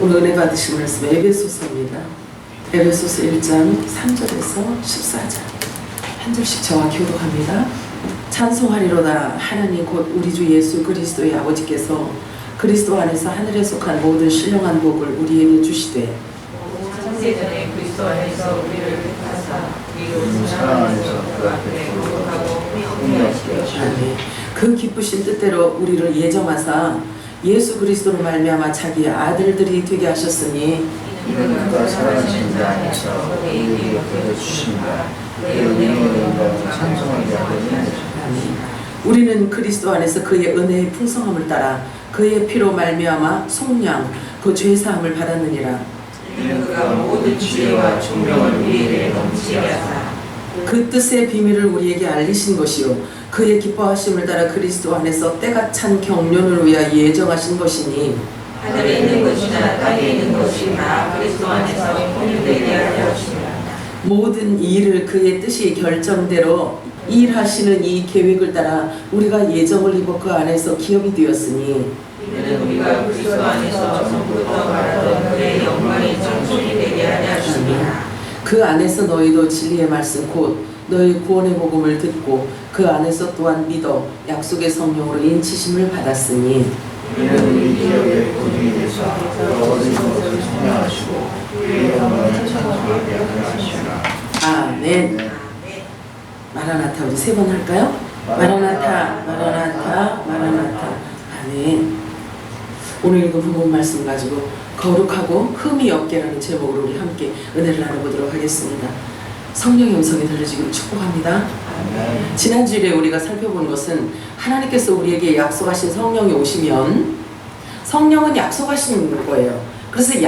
오늘 은혜 받으신 말씀 에베소서입니다. 에베소서 1장 3절에서 14절 한 절씩 저와 교독합니다. 찬송하리로다. 하나님 곧 우리 주 예수 그리스도의 아버지께서 그리스도 안에서 하늘에 속한 모든 신령한 복을 우리에게 주시되 창세전에 그리스도 안에서 우리를 택하사 우리로 사랑 안에서 그 앞에 거룩하고 풍요하시게 하시니 그 기쁘신 뜻대로 우리를 예정하사 예수 그리스도로 말미암아 자기의 아들들이 되게 하셨으니 이는 그가 살아계신 자 안에서 우리에게 옆에 주십니다. 그의 은혜로 찬송하게 하시니 우리는 그리스도 안에서 그의 은혜의 풍성함을 따라 그의 피로 말미암아 속량 그 죄사함을 받았느니라. 이는 그가 모든 지혜와 총명을 우리에게 넘치게 하사 그 뜻의 비밀을 우리에게 알리신 것이요 그의 기뻐하심을 따라 그리스도 안에서 때가 찬 경륜을 위하여 예정하신 것이니 하늘에 있는 것이나 땅에 있는 것이 다 그리스도 안에서 공유되게 하려 하십니다. 모든 일을 그의 뜻이 결정대로 일하시는 이 계획을 따라 우리가 예정을 입어 그 안에서 기업이 되었으니 이는 우리가 그리스도 안에서 처음부터 말하던 그의 영광이 청천이 되게 하려 하십니다. 그 안에서 너희도 진리의 말씀 곧 너희 구원의 복음을 듣고 그 안에서 또한 믿어 약속의 성령으로 인치심을 받았으니 이는 우리 기업의 본이 되사 얻은 것을 성량하시고 우리의 영광을 찬송하게 하려 하시라. 아멘. 마라나타 우리 세 번 할까요? 마라나타 마라나타 마라나타. 아멘. 오늘 읽은 부분 말씀 가지고 거룩하고 흠이 없게라는 제목으로 우리 함께 은혜를 나눠보도록 하겠습니다. 성령의 음성이 들려지기를 축복합니다. 지난주일에 우리가 살펴본 것은 하나님께서 우리에게 약속하신 성령이 오시면 성령은 약속하시는 거예요. 그래서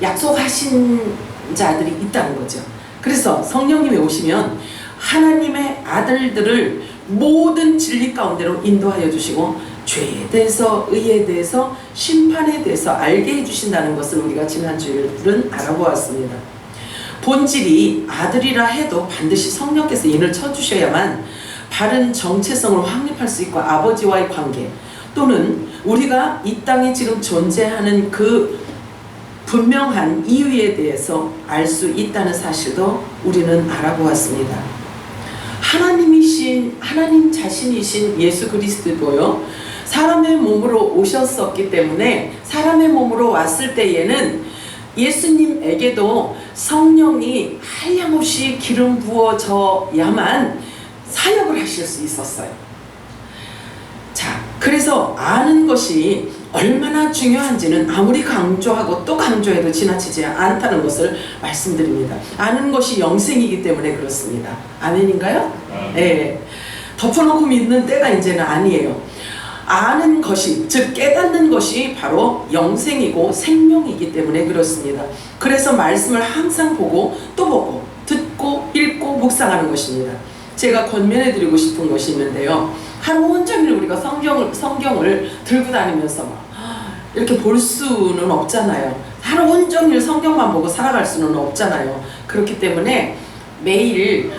약속하신 자들이 있다는 거죠. 그래서 성령님이 오시면 하나님의 아들들을 모든 진리 가운데로 인도하여 주시고 죄에 대해서 의에 대해서 심판에 대해서 알게 해주신다는 것을 우리가 지난주일은 알아보았습니다. 본질이 아들이라 해도 반드시 성령께서 인을 쳐주셔야만 바른 정체성을 확립할 수 있고 아버지와의 관계 또는 우리가 이 땅에 지금 존재하는 그 분명한 이유에 대해서 알 수 있다는 사실도 우리는 알아보았습니다. 하나님 자신이신 예수 그리스도도요 사람의 몸으로 오셨었기 때문에 사람의 몸으로 왔을 때에는 예수님에게도 성령이 하염없이 기름 부어져야만 사역을 하실 수 있었어요. 자, 그래서 아는 것이 얼마나 중요한지는 아무리 강조하고 또 강조해도 지나치지 않다는 것을 말씀드립니다. 아는 것이 영생이기 때문에 그렇습니다. 아멘인가요? 네. 덮어놓고 믿는 때가 이제는 아니에요. 아는 것이, 즉 깨닫는 것이 바로 영생이고 생명이기 때문에 그렇습니다. 그래서 말씀을 항상 보고 또 보고 듣고 읽고 묵상하는 것입니다. 제가 권면해 드리고 싶은 것이 있는데요. 하루 온종일 우리가 성경을 들고 다니면서 막 이렇게 볼 수는 없잖아요. 하루 온종일 성경만 보고 살아갈 수는 없잖아요. 그렇기 때문에 매일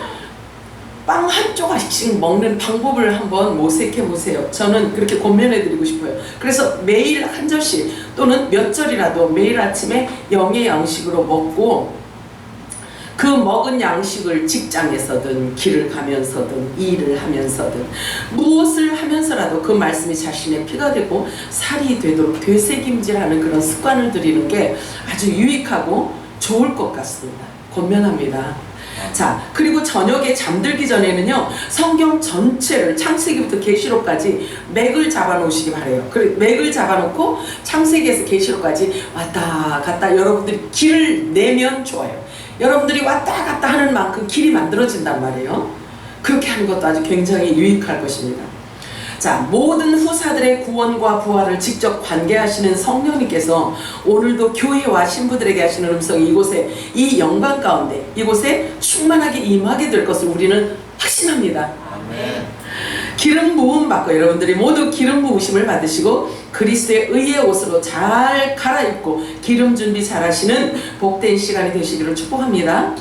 빵 한 조각씩 먹는 방법을 한번 모색해 보세요. 저는 그렇게 권면해 드리고 싶어요. 그래서 매일 한 절씩 또는 몇 절이라도 매일 아침에 영의 양식으로 먹고 그 먹은 양식을 직장에서든 길을 가면서든 일을 하면서든 무엇을 하면서라도 그 말씀이 자신의 피가 되고 살이 되도록 되새김질하는 그런 습관을 들이는 게 아주 유익하고 좋을 것 같습니다. 권면합니다. 자, 그리고 저녁에 잠들기 전에는요 성경 전체를 창세기부터 계시록까지 맥을 잡아 놓으시기 바래요. 맥을 잡아 놓고 창세기에서 계시록까지 왔다 갔다 여러분들이 길을 내면 좋아요. 여러분들이 왔다 갔다 하는 만큼 길이 만들어진단 말이에요. 그렇게 하는 것도 아주 굉장히 유익할 것입니다. 자, 모든 후사들의 구원과 부활을 직접 관계하시는 성령님께서 오늘도 교회와 신부들에게 하시는 음성이 이곳에 이 영광 가운데 이곳에 충만하게 임하게 될 것을 우리는 확신합니다. 아멘. 기름 부음 받고 여러분들이 모두 기름 부으심을 받으시고 그리스도의 의의 옷으로 잘 갈아입고 기름 준비 잘 하시는 복된 시간이 되시기를 축복합니다.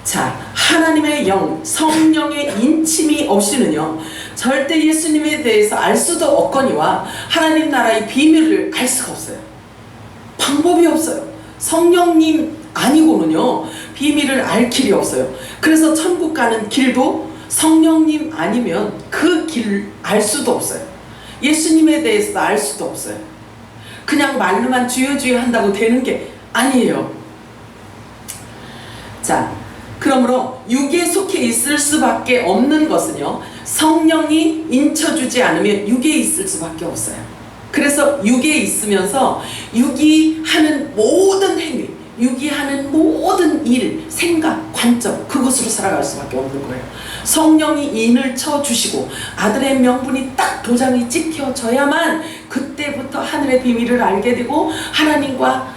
자, 하나님의 영, 성령의 인침이 없이는요 절대 예수님에 대해서 알 수도 없거니와 하나님 나라의 비밀을 알 수가 없어요. 방법이 없어요. 성령님 아니고는요 비밀을 알 길이 없어요. 그래서 천국 가는 길도 성령님 아니면 그 길 알 수도 없어요. 예수님에 대해서 알 수도 없어요. 그냥 말로만 주여 주여 한다고 되는 게 아니에요. 자, 그러므로 육에 속해 있을 수밖에 없는 것은요 성령이 인쳐주지 않으면 육에 있을 수밖에 없어요. 그래서 육에 있으면서 육이 하는 모든 행위, 육이 하는 모든 일, 생각, 관점, 그것으로 살아갈 수밖에 없는 거예요. 성령이 인을 쳐주시고 아들의 명분이 딱 도장이 찍혀져야만 그때부터 하늘의 비밀을 알게 되고 하나님과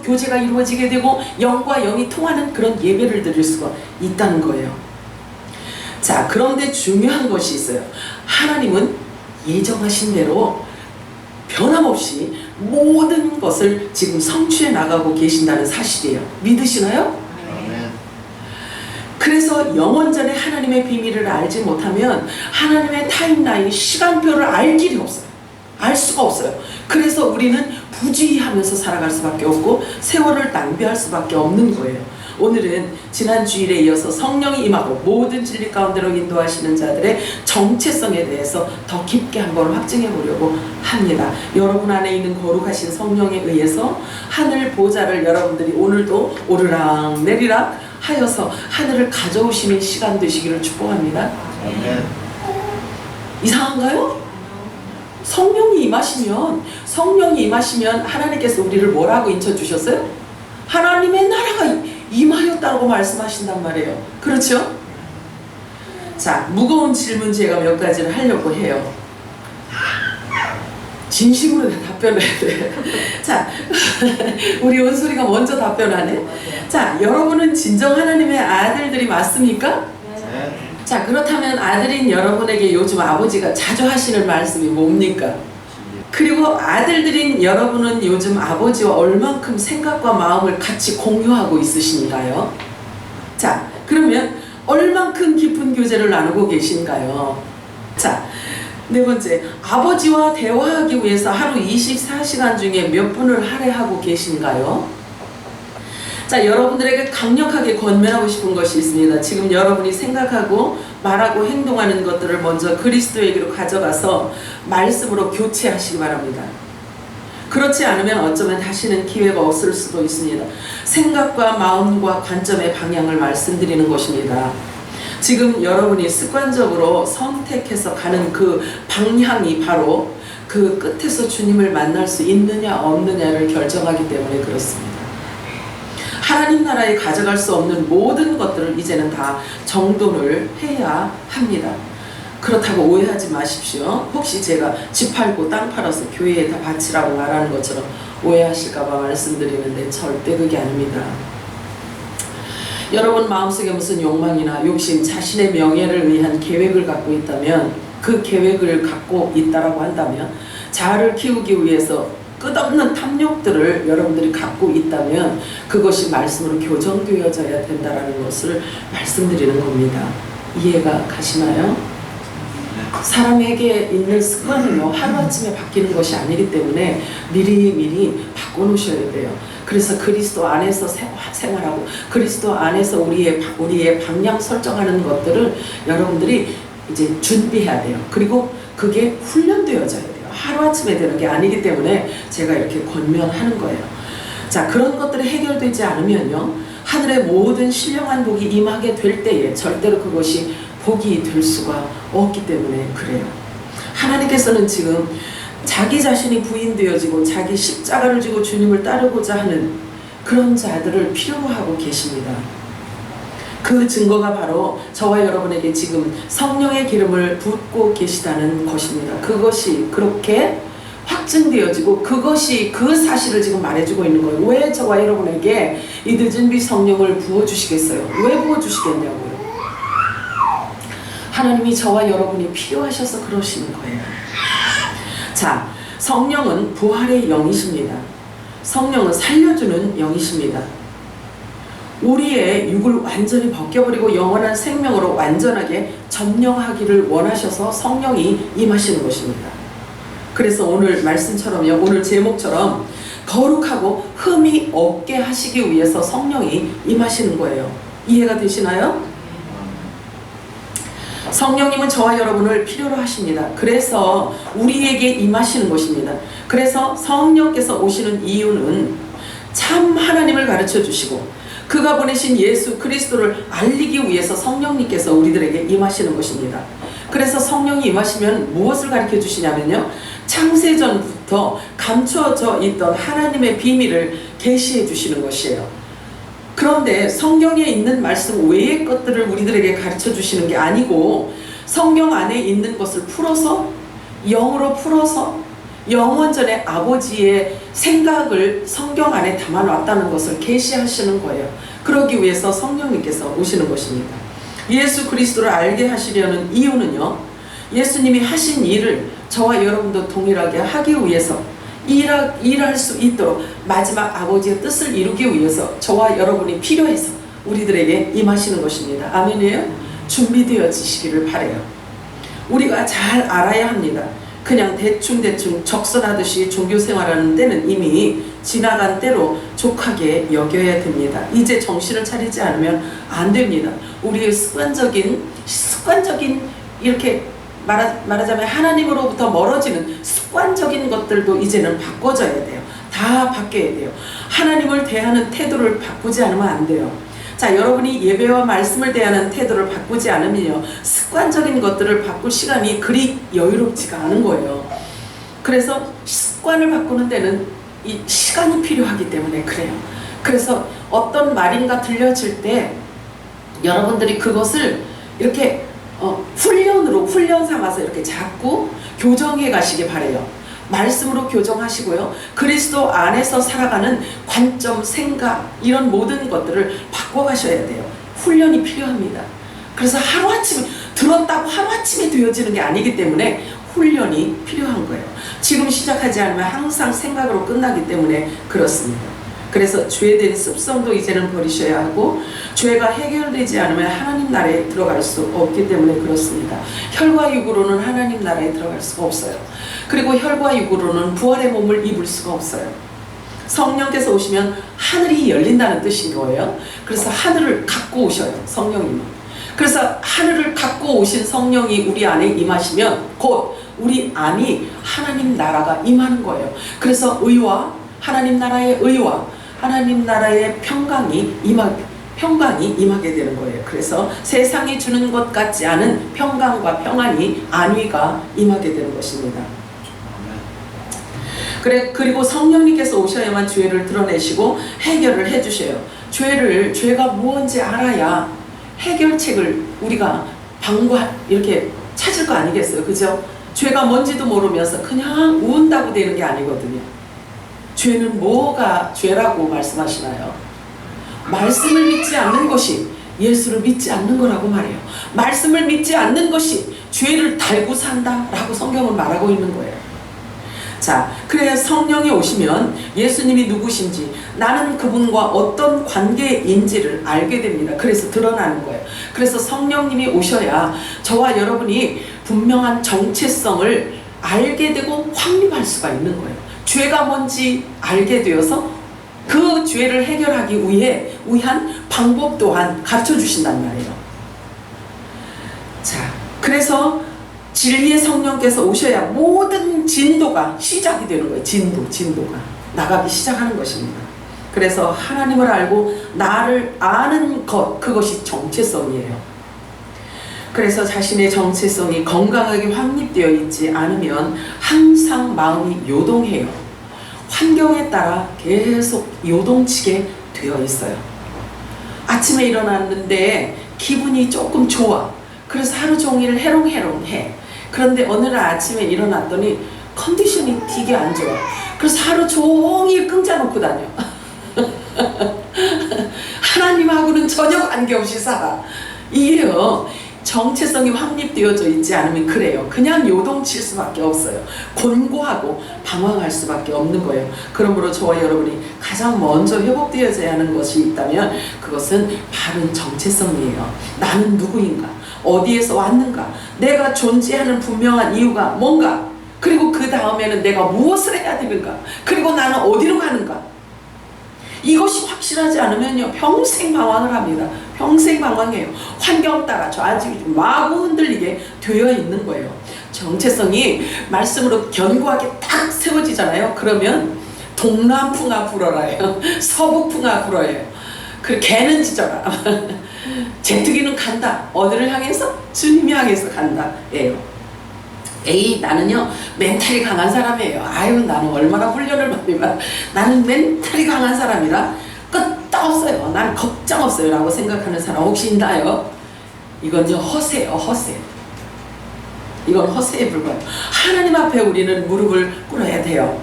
교제가 이루어지게 되고 영과 영이 통하는 그런 예배를 드릴 수가 있다는 거예요. 자, 그런데 중요한 것이 있어요. 하나님은 예정하신 대로 변함없이 모든 것을 지금 성취해 나가고 계신다는 사실이에요. 믿으시나요? 아멘. 그래서 영원전에 하나님의 비밀을 알지 못하면 하나님의 타임라인, 시간표를 알 길이 없어요. 알 수가 없어요. 그래서 우리는 부주의하면서 살아갈 수밖에 없고 세월을 낭비할 수밖에 없는 거예요. 오늘은 지난 주일에 이어서 성령이 임하고 모든 진리 가운데로 인도하시는 자들의 정체성에 대해서 더 깊게 한번 확증해 보려고 합니다. 여러분 안에 있는 거룩하신 성령에 의해서 하늘 보좌를 여러분들이 오늘도 오르락 내리락 하여서 하늘을 가져오시는 시간 되시기를 축복합니다. 아멘. 이상한가요? 성령이 임하시면 하나님께서 우리를 뭐라고 인쳐주셨어요? 하나님의 나라가 임하였다고 말씀하신단 말이에요. 그렇죠? 자, 무거운 질문 제가 몇 가지를 하려고 해요. 진심으로 답변해야 돼. 자, 우리 은솔이가 먼저 답변하네. 자, 여러분은 진정 하나님의 아들들이 맞습니까? 네. 자, 그렇다면 아들인 여러분에게 요즘 아버지가 자주 하시는 말씀이 뭡니까? 그리고 아들들인 여러분은 요즘 아버지와 얼만큼 생각과 마음을 같이 공유하고 있으신가요? 자, 그러면 얼만큼 깊은 교제를 나누고 계신가요? 자, 네 번째, 아버지와 대화하기 위해서 하루 24시간 중에 몇 분을 할애하고 계신가요? 자, 여러분들에게 강력하게 권면하고 싶은 것이 있습니다. 지금 여러분이 생각하고 말하고 행동하는 것들을 먼저 그리스도에게로 가져가서 말씀으로 교체하시기 바랍니다. 그렇지 않으면 어쩌면 다시는 기회가 없을 수도 있습니다. 생각과 마음과 관점의 방향을 말씀드리는 것입니다. 지금 여러분이 습관적으로 선택해서 가는 그 방향이 바로 그 끝에서 주님을 만날 수 있느냐 없느냐를 결정하기 때문에 그렇습니다. 하나님 나라에 가져갈 수 없는 모든 것들을 이제는 다 정돈을 해야 합니다. 그렇다고 오해하지 마십시오. 혹시 제가 집 팔고 땅 팔아서 교회에 다 바치라고 말하는 것처럼 오해하실까봐 말씀드리는데 절대 그게 아닙니다. 여러분 마음속에 무슨 욕망이나 욕심, 자신의 명예를 위한 계획을 갖고 있다면, 그 계획을 갖고 있다라고 한다면, 자아를 키우기 위해서 끝없는 탐욕들을 여러분들이 갖고 있다면 그것이 말씀으로 교정되어져야 된다는 것을 말씀드리는 겁니다. 이해가 가시나요? 사람에게 있는 습관은요 하루아침에 바뀌는 것이 아니기 때문에 미리 바꿔놓으셔야 돼요. 그래서 그리스도 안에서 생활하고 그리스도 안에서 우리의 방향 설정하는 것들을 여러분들이 이제 준비해야 돼요. 그리고 그게 훈련되어져야 돼요. 하루아침에 되는 게 아니기 때문에 제가 이렇게 권면하는 거예요. 자, 그런 것들이 해결되지 않으면요 하늘의 모든 신령한 복이 임하게 될 때에 절대로 그것이 복이 될 수가 없기 때문에 그래요. 하나님께서는 지금 자기 자신이 부인되어지고 자기 십자가를 지고 주님을 따르고자 하는 그런 자들을 필요로 하고 계십니다. 그 증거가 바로 저와 여러분에게 지금 성령의 기름을 붓고 계시다는 것입니다. 그것이 그렇게 확증되어지고 그것이 그 사실을 지금 말해주고 있는 거예요. 왜 저와 여러분에게 이 늦은 비 성령을 부어주시겠어요? 왜 부어주시겠냐고요? 하나님이 저와 여러분이 필요하셔서 그러시는 거예요. 자, 성령은 부활의 영이십니다. 성령은 살려주는 영이십니다. 우리의 육을 완전히 벗겨버리고 영원한 생명으로 완전하게 점령하기를 원하셔서 성령이 임하시는 것입니다. 그래서 오늘 말씀처럼요, 오늘 제목처럼 거룩하고 흠이 없게 하시기 위해서 성령이 임하시는 거예요. 이해가 되시나요? 성령님은 저와 여러분을 필요로 하십니다. 그래서 우리에게 임하시는 것입니다. 그래서 성령께서 오시는 이유는 참 하나님을 가르쳐 주시고 그가 보내신 예수 그리스도를 알리기 위해서 성령님께서 우리들에게 임하시는 것입니다. 그래서 성령이 임하시면 무엇을 가르쳐 주시냐면요, 창세전부터 감추어져 있던 하나님의 비밀을 계시해 주시는 것이에요. 그런데 성경에 있는 말씀 외의 것들을 우리들에게 가르쳐 주시는 게 아니고 성경 안에 있는 것을 풀어서, 영으로 풀어서 영원전의 아버지의 생각을 성경 안에 담아놨다는 것을 계시하시는 거예요. 그러기 위해서 성령님께서 오시는 것입니다. 예수 그리스도를 알게 하시려는 이유는요, 예수님이 하신 일을 저와 여러분도 동일하게 하기 위해서, 일할 수 있도록 마지막 아버지의 뜻을 이루기 위해서 저와 여러분이 필요해서 우리들에게 임하시는 것입니다. 아멘이에요? 준비되어지시기를 바라요. 우리가 잘 알아야 합니다. 그냥 대충 적선하듯이 종교생활하는 때는 이미 지나간 때로 족하게 여겨야 됩니다. 이제 정신을 차리지 않으면 안 됩니다. 우리의 습관적인 이렇게 말하자면 하나님으로부터 멀어지는 습관적인 것들도 이제는 바꿔져야 돼요. 다 바뀌어야 돼요. 하나님을 대하는 태도를 바꾸지 않으면 안 돼요. 자, 여러분이 예배와 말씀을 대하는 태도를 바꾸지 않으면요, 습관적인 것들을 바꿀 시간이 그리 여유롭지가 않은 거예요. 그래서 습관을 바꾸는 데는 이 시간이 필요하기 때문에 그래요. 그래서 어떤 말인가 들려질 때 여러분들이 그것을 이렇게 훈련 삼아서 이렇게 자꾸 교정해 가시기 바래요. 말씀으로 교정하시고요, 그리스도 안에서 살아가는 관점, 생각, 이런 모든 것들을 바꿔가셔야 돼요. 훈련이 필요합니다. 그래서 하루아침에 들었다고 하루아침에 되어지는 게 아니기 때문에 훈련이 필요한 거예요. 지금 시작하지 않으면 항상 생각으로 끝나기 때문에 그렇습니다. 그래서 죄된 습성도 이제는 버리셔야 하고, 죄가 해결되지 않으면 하나님 나라에 들어갈 수 없기 때문에 그렇습니다. 혈과 육으로는 하나님 나라에 들어갈 수가 없어요. 그리고 혈과 육으로는 부활의 몸을 입을 수가 없어요. 성령께서 오시면 하늘이 열린다는 뜻인 거예요. 그래서 하늘을 갖고 오셔요, 성령님은. 그래서 하늘을 갖고 오신 성령이 우리 안에 임하시면 곧 우리 안이 하나님 나라가 임하는 거예요. 그래서 의와 하나님 나라의 의와 하나님 나라의 평강이 임하게 되는 거예요. 그래서 세상이 주는 것 같지 않은 평강과 평안이, 안위가 임하게 되는 것입니다. 그리고 성령님께서 오셔야만 죄를 드러내시고 해결을 해주셔요. 죄가 무엇인지 알아야 해결책을 우리가 이렇게 찾을 거 아니겠어요? 그죠? 죄가 뭔지도 모르면서 그냥 운다고 되는 게 아니거든요. 죄는 뭐가 죄라고 말씀하시나요? 말씀을 믿지 않는 것이 예수를 믿지 않는 거라고 말해요. 말씀을 믿지 않는 것이 죄를 달고 산다라고 성경은 말하고 있는 거예요. 자, 그래서 성령이 오시면 예수님이 누구신지, 나는 그분과 어떤 관계인지를 알게 됩니다. 그래서 드러나는 거예요. 그래서 성령님이 오셔야 저와 여러분이 분명한 정체성을 알게 되고 확립할 수가 있는 거예요. 죄가 뭔지 알게 되어서 그 죄를 해결하기 위한 방법 또한 가르쳐 주신단 말이에요. 자, 그래서 진리의 성령께서 오셔야 모든 진도가 시작이 되는 거예요. 진도가 나가기 시작하는 것입니다. 그래서 하나님을 알고 나를 아는 것, 그것이 정체성이에요. 그래서 자신의 정체성이 건강하게 확립되어 있지 않으면 항상 마음이 요동해요. 환경에 따라 계속 요동치게 되어 있어요. 아침에 일어났는데 기분이 조금 좋아. 그래서 하루 종일 해롱해롱해. 그런데 어느 날 아침에 일어났더니 컨디션이 되게 안 좋아. 그래서 하루 종일 끙자놓고 다녀. 하나님하고는 전혀 관계없이 살아. 이게요, 정체성이 확립되어져 있지 않으면 그래요. 그냥 요동칠 수밖에 없어요. 곤고하고 방황할 수밖에 없는 거예요. 그러므로 저와 여러분이 가장 먼저 회복되어져야 하는 것이 있다면 그것은 바른 정체성이에요. 나는 누구인가? 어디에서 왔는가? 내가 존재하는 분명한 이유가 뭔가? 그리고 그 다음에는 내가 무엇을 해야 되는가? 그리고 나는 어디로 가는가? 이것이 확실하지 않으면요 평생 방황을 합니다. 평생 방황해요. 환경 따라 좌지우지 마구 흔들리게 되어 있는 거예요. 정체성이 말씀으로 견고하게 딱 세워지잖아요. 그러면 동남풍아 불어라요. 서북풍아 불어요. 그 개는 짖어라. 제트기는 간다. 어디를 향해서? 주님이 향해서 간다. 예요. 에이 나는요 멘탈이 강한 사람이에요. 아유 나는 얼마나 훈련을 받으면 나는 멘탈이 강한 사람이라 끝도 없어요. 나는 걱정 없어요 라고 생각하는 사람 혹시 있나요? 이건요 허세예요. 허세. 이건 허세에 불과해요. 하나님 앞에 우리는 무릎을 꿇어야 돼요.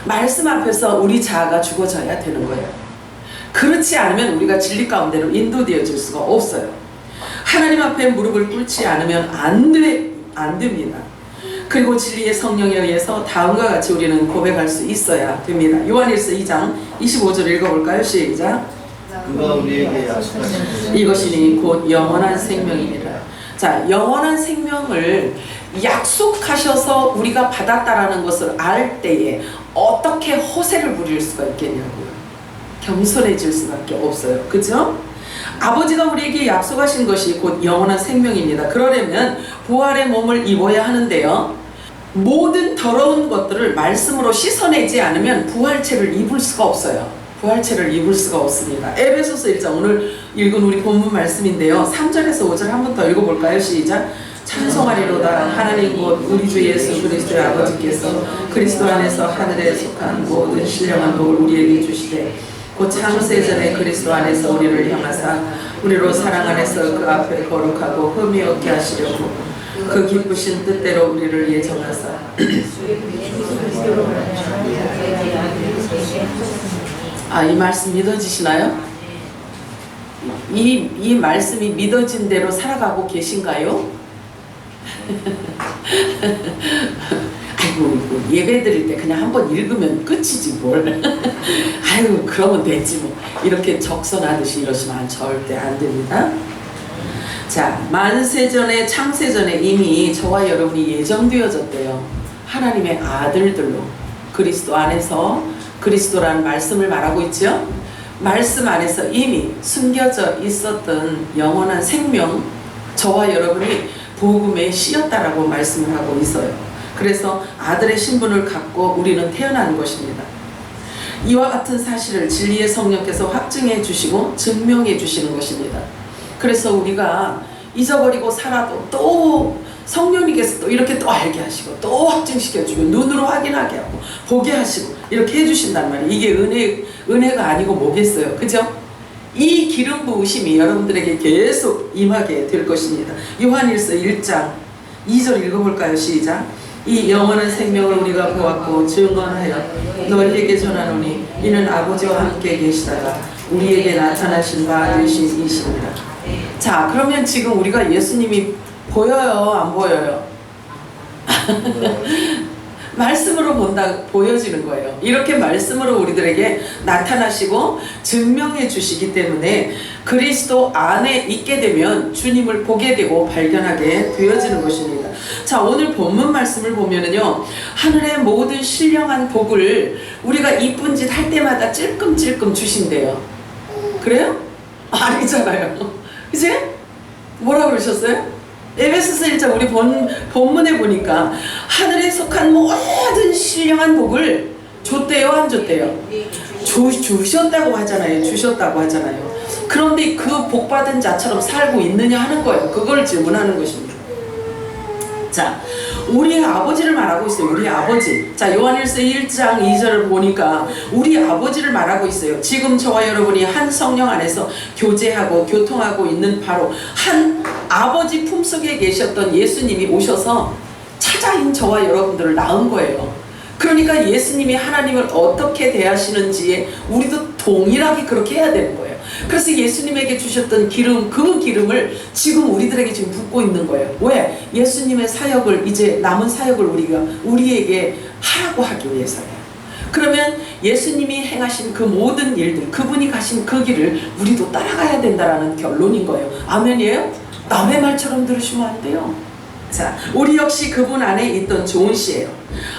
말씀 앞에서 우리 자아가 죽어져야 되는 거예요. 그렇지 않으면 우리가 진리 가운데로 인도되어질 수가 없어요. 하나님 앞에 무릎을 꿇지 않으면 안 됩니다. 그리고 진리의 성령에 의해서 다음과 같이 우리는 고백할 수 있어야 됩니다. 요한일서 2장 25절 읽어볼까요? 시작. 그가 우리에게 약속하신 이것이니 곧 영원한 생명이니라. 자, 영원한 생명을 약속하셔서 우리가 받았다라는 것을 알 때에 어떻게 허세를 부릴 수가 있겠냐고요. 겸손해질 수밖에 없어요. 그죠? 아버지가 우리에게 약속하신 것이 곧 영원한 생명입니다. 그러려면 부활의 몸을 입어야 하는데요. 모든 더러운 것들을 말씀으로 씻어내지 않으면 부활체를 입을 수가 없어요. 부활체를 입을 수가 없습니다. 에베소서 1장 오늘 읽은 우리 본문 말씀인데요. 3절에서 5절 한 번 더 읽어볼까요? 시작. 찬송하리로다. 하나님 곧 우리 주 예수 그리스도의 아버지께서 그리스도 안에서 하늘에 속한 모든 신령한 복을 우리에게 주시되 곧 창세전에 그리스도 안에서 우리를 향하사 우리로 사랑 안에서 그 앞에 거룩하고 흠이 없게 하시려고 그 기쁘신 뜻대로 우리를 예정하사 이 말씀 믿어지시나요? 이 말씀이 믿어진 대로 살아가고 계신가요? 아이고 예배 드릴 때 그냥 한번 읽으면 끝이지 뭘. 아이고 그러면 되지 뭐. 이렇게 적선하듯이 이러시면 절대 안 됩니다. 자, 만세전에 창세전에 이미 저와 여러분이 예정되어졌대요. 하나님의 아들들로 그리스도 안에서 그리스도라는 말씀을 말하고 있죠. 말씀 안에서 이미 숨겨져 있었던 영원한 생명 저와 여러분이 복음에 씌었다라고 말씀을 하고 있어요. 그래서 아들의 신분을 갖고 우리는 태어난 것입니다. 이와 같은 사실을 진리의 성령께서 확증해 주시고 증명해 주시는 것입니다. 그래서 우리가 잊어버리고 살아도 또 성령님께서 또 이렇게 또 알게 하시고 또 확증시켜주고 눈으로 확인하게 하고 보게 하시고 이렇게 해주신단 말이에요. 이게 은혜가 아니고 뭐겠어요. 그죠? 이 기름 부으심이 여러분들에게 계속 임하게 될 것입니다. 요한일서 1장 2절 읽어볼까요? 시작. 이 영원한 생명을 우리가 보았고 증언하여 너희에게 전하노니 이는 아버지와 함께 계시다가 우리에게 나타나신 바 되신 이시니라. 자, 그러면 지금 우리가 예수님이 보여요? 안 보여요? 말씀으로 보여지는 거예요. 이렇게 말씀으로 우리들에게 나타나시고 증명해 주시기 때문에 그리스도 안에 있게 되면 주님을 보게 되고 발견하게 되어지는 것입니다. 자, 오늘 본문 말씀을 보면은요, 하늘의 모든 신령한 복을 우리가 이쁜 짓 할 때마다 찔끔찔끔 주신대요. 그래요? 아니잖아요. 그치? 뭐라 그러셨어요? 에베소서 1장 우리 본문에 보니까 하늘에 속한 모든 신령한 복을 줬대요, 안 줬대요? 주셨다고 하잖아요. 주셨다고 하잖아요. 그런데 그 복받은 자처럼 살고 있느냐 하는 거예요. 그걸 질문하는 것입니다. 자, 우리 아버지를 말하고 있어요. 우리 아버지. 자, 요한일서 1장 2절을 보니까 우리 아버지를 말하고 있어요. 지금 저와 여러분이 한 성령 안에서 교제하고 교통하고 있는 바로 한 아버지 품속에 계셨던 예수님이 오셔서 찾아인 저와 여러분들을 낳은 거예요. 그러니까 예수님이 하나님을 어떻게 대하시는지에 우리도 동일하게 그렇게 해야 되는 거예요. 그래서 예수님에게 주셨던 기름, 그 기름을 지금 우리들에게 지금 붓고 있는 거예요. 왜? 예수님의 사역을, 이제 남은 사역을 우리에게 하라고 하기 위해서예요. 그러면 예수님이 행하신 그 모든 일들, 그분이 가신 그 길을 우리도 따라가야 된다라는 결론인 거예요. 아멘이에요? 남의 말처럼 들으시면 안 돼요. 자, 우리 역시 그분 안에 있던 좋은 씨예요.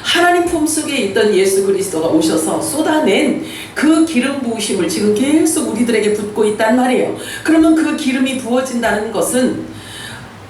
하나님 품속에 있던 예수 그리스도가 오셔서 쏟아낸 그 기름 부으심을 지금 계속 우리들에게 붓고 있단 말이에요. 그러면 그 기름이 부어진다는 것은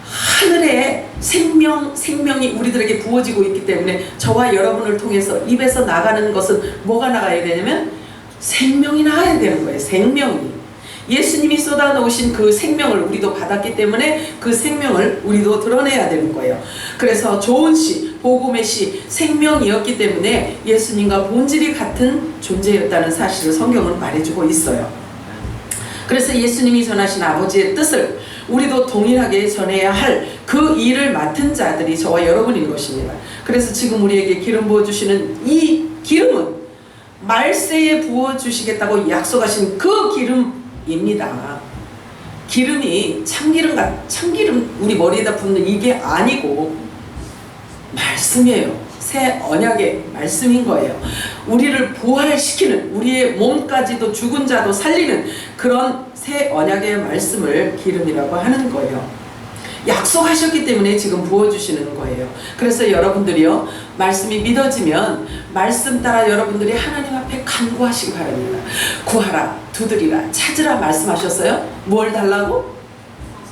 하늘의 생명이 우리들에게 부어지고 있기 때문에 저와 여러분을 통해서 입에서 나가는 것은 뭐가 나가야 되냐면 생명이 나가야 되는 거예요. 생명이. 예수님이 쏟아놓으신 그 생명을 우리도 받았기 때문에 그 생명을 우리도 드러내야 되는 거예요. 그래서 좋은 씨, 복음의 씨, 생명이었기 때문에 예수님과 본질이 같은 존재였다는 사실을 성경은 말해주고 있어요. 그래서 예수님이 전하신 아버지의 뜻을 우리도 동일하게 전해야 할 그 일을 맡은 자들이 저와 여러분인 것입니다. 그래서 지금 우리에게 기름 부어주시는 이 기름은 말세에 부어주시겠다고 약속하신 그 기름입니다. 기름이 참기름 우리 머리에다 붓는 이게 아니고 말씀이에요. 새 언약의 말씀인 거예요. 우리를 부활시키는, 우리의 몸까지도 죽은 자도 살리는 그런 새 언약의 말씀을 기름이라고 하는 거예요. 약속하셨기 때문에 지금 부어주시는 거예요. 그래서 여러분들이요, 말씀이 믿어지면 말씀 따라 여러분들이 하나님 앞에 간구하시기 바랍니다. 구하라, 두드리라, 찾으라 말씀하셨어요. 뭘 달라고?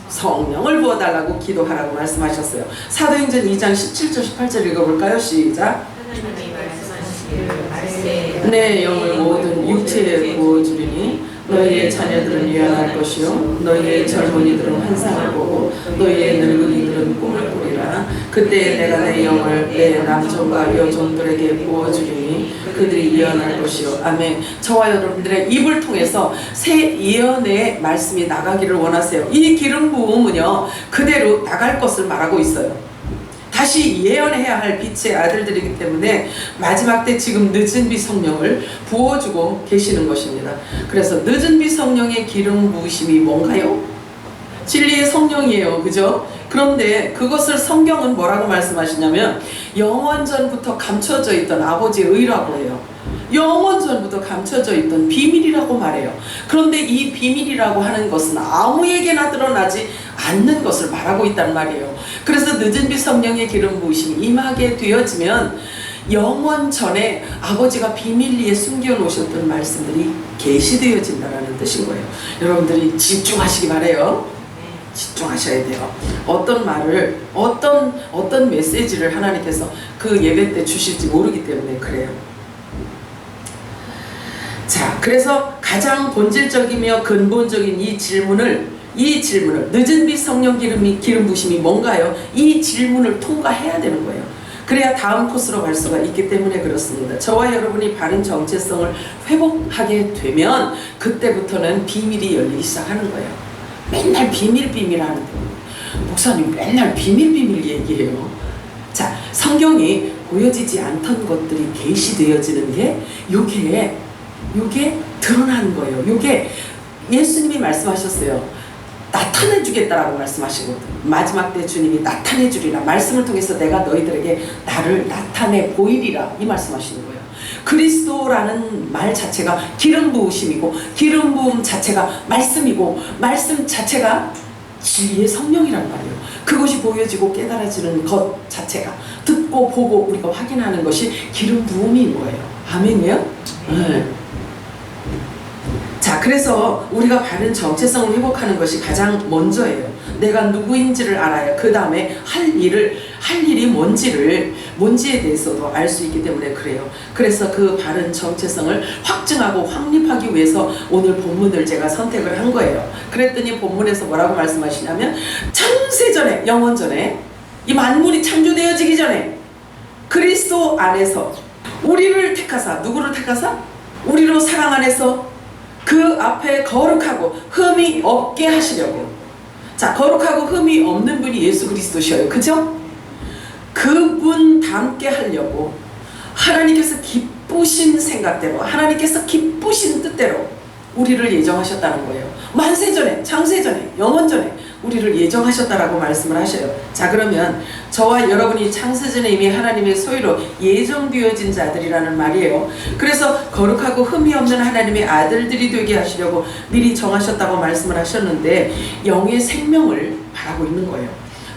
성령을 부어달라고 기도하라고 말씀하셨어요. 사도행전 2장 17절 18절 읽어볼까요? 시작. 하나님이 말씀하시기를 말세에 내 영을 모든 육체에 부어주리니 너희의 자녀들은 유연할 것이요 너희의 젊은이들은 환상을 보고 너희의 늙은이들은 꿈을 꾸리라. 그때 내가 내 영을 내 남종과 여종들에게 부어주리니 그들이 예언할 것이요. 아멘. 저와 여러분들의 입을 통해서 새 예언의 말씀이 나가기를 원하세요. 이 기름 부음은요 그대로 나갈 것을 말하고 있어요. 다시 예언해야 할 빛의 아들들이기 때문에 마지막 때 지금 늦은 비 성령을 부어주고 계시는 것입니다. 그래서 늦은 비 성령의 기름 부으심이 뭔가요? 진리의 성령이에요. 그죠? 그런데 그것을 성경은 뭐라고 말씀하시냐면 영원전부터 감춰져 있던 아버지의 의라고 해요. 영원전부터 감춰져 있던 비밀이라고 말해요. 그런데 이 비밀이라고 하는 것은 아무에게나 드러나지 않는 것을 말하고 있단 말이에요. 그래서 늦은 비 성령의 기름 부으심이 임하게 되어지면 영원 전에 아버지가 비밀리에 숨겨놓으셨던 말씀들이 계시되어진다는 뜻인 거예요. 여러분들이 집중하시기 바래요. 집중하셔야 돼요. 어떤 말을, 어떤 메시지를 하나님께서 그 예배 때 주실지 모르기 때문에 그래요. 자, 그래서 가장 본질적이며 근본적인 이 질문을 늦은 비 성령 기름 부심이 뭔가요? 이 질문을 통과해야 되는 거예요. 그래야 다음 코스로 갈 수가 있기 때문에 그렇습니다. 저와 여러분이 바른 정체성을 회복하게 되면 그때부터는 비밀이 열리기 시작하는 거예요. 맨날 비밀 하는데 목사님 맨날 비밀 얘기해요. 자, 성경이 보여지지 않던 것들이 계시되어지는 게 요게 드러나는 거예요. 요게 예수님이 말씀하셨어요. 나타내 주겠다라고 말씀하시거든. 마지막 때 주님이 나타내 주리라. 말씀을 통해서 내가 너희들에게 나를 나타내 보이리라. 이 말씀하시는 거예요. 그리스도라는 말 자체가 기름 부으심이고 기름 부음 자체가 말씀이고 말씀 자체가 진리의 성령이란 말이에요. 그것이 보여지고 깨달아지는 것 자체가 듣고 보고 우리가 확인하는 것이 기름 부음인 거예요. 아멘이요? 네. 자, 그래서 우리가 바른 정체성을 회복하는 것이 가장 먼저예요. 내가 누구인지를 알아야 그 다음에 할 일이 뭔지에 대해서도 알 수 있기 때문에 그래요. 그래서 그 바른 정체성을 확증하고 확립하기 위해서 오늘 본문을 제가 선택을 한 거예요. 그랬더니 본문에서 뭐라고 말씀하시냐면 창세전에, 영원전에, 이 만물이 창조되어지기 전에 그리스도 안에서 우리를 택하사, 누구를 택하사? 우리로 사랑 안에서 그 앞에 거룩하고 흠이 없게 하시려고. 자, 거룩하고 흠이 없는 분이 예수 그리스도셔요. 그죠? 그분 닮게 하려고 하나님께서 기쁘신 생각대로, 하나님께서 기쁘신 뜻대로 우리를 예정하셨다는 거예요. 만세전에, 창세전에, 영원전에 우리를 예정하셨다라고 말씀을 하셔요. 자, 그러면 저와 여러분이 창세전에 이미 하나님의 소유로 예정되어진 자들이라는 말이에요. 그래서 거룩하고 흠이 없는 하나님의 아들들이 되게 하시려고 미리 정하셨다고 말씀을 하셨는데 영의 생명을 바라고 있는 거예요.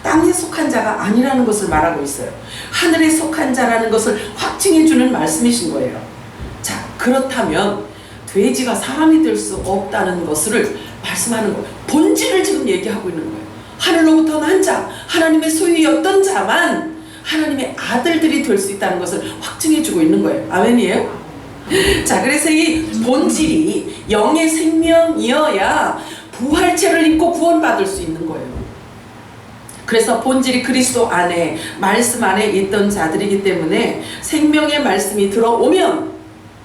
땅에 속한 자가 아니라는 것을 말하고 있어요. 하늘에 속한 자라는 것을 확증해 주는 말씀이신 거예요. 자, 그렇다면 돼지가 사람이 될 수 없다는 것을 말씀하는 거예요. 본질을 지금 얘기하고 있는 거예요. 하늘로부터 난 자, 하나님의 소유였던 자만 하나님의 아들들이 될 수 있다는 것을 확증해 주고 있는 거예요. 아멘이에요? 자, 그래서 이 본질이 영의 생명이어야 부활체를 입고 구원받을 수 있는 거예요. 그래서 본질이 그리스도 안에, 말씀 안에 있던 자들이기 때문에 생명의 말씀이 들어오면,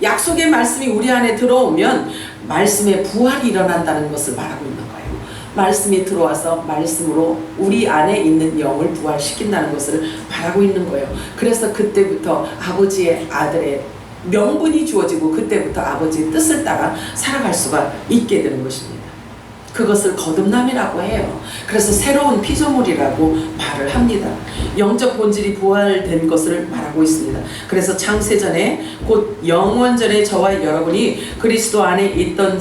약속의 말씀이 우리 안에 들어오면 말씀의 부활이 일어난다는 것을 말하고 있는 거예요. 말씀이 들어와서 말씀으로 우리 안에 있는 영을 부활시킨다는 것을 말하고 있는 거예요. 그래서 그때부터 아버지의 아들의 명분이 주어지고 그때부터 아버지의 뜻을 따라 살아갈 수가 있게 되는 것입니다. 그것을 거듭남이라고 해요. 그래서 새로운 피조물이라고 말을 합니다. 영적 본질이 부활된 것을 말하고 있습니다. 그래서 창세전에 곧 영원전에 저와 여러분이 그리스도 안에 있던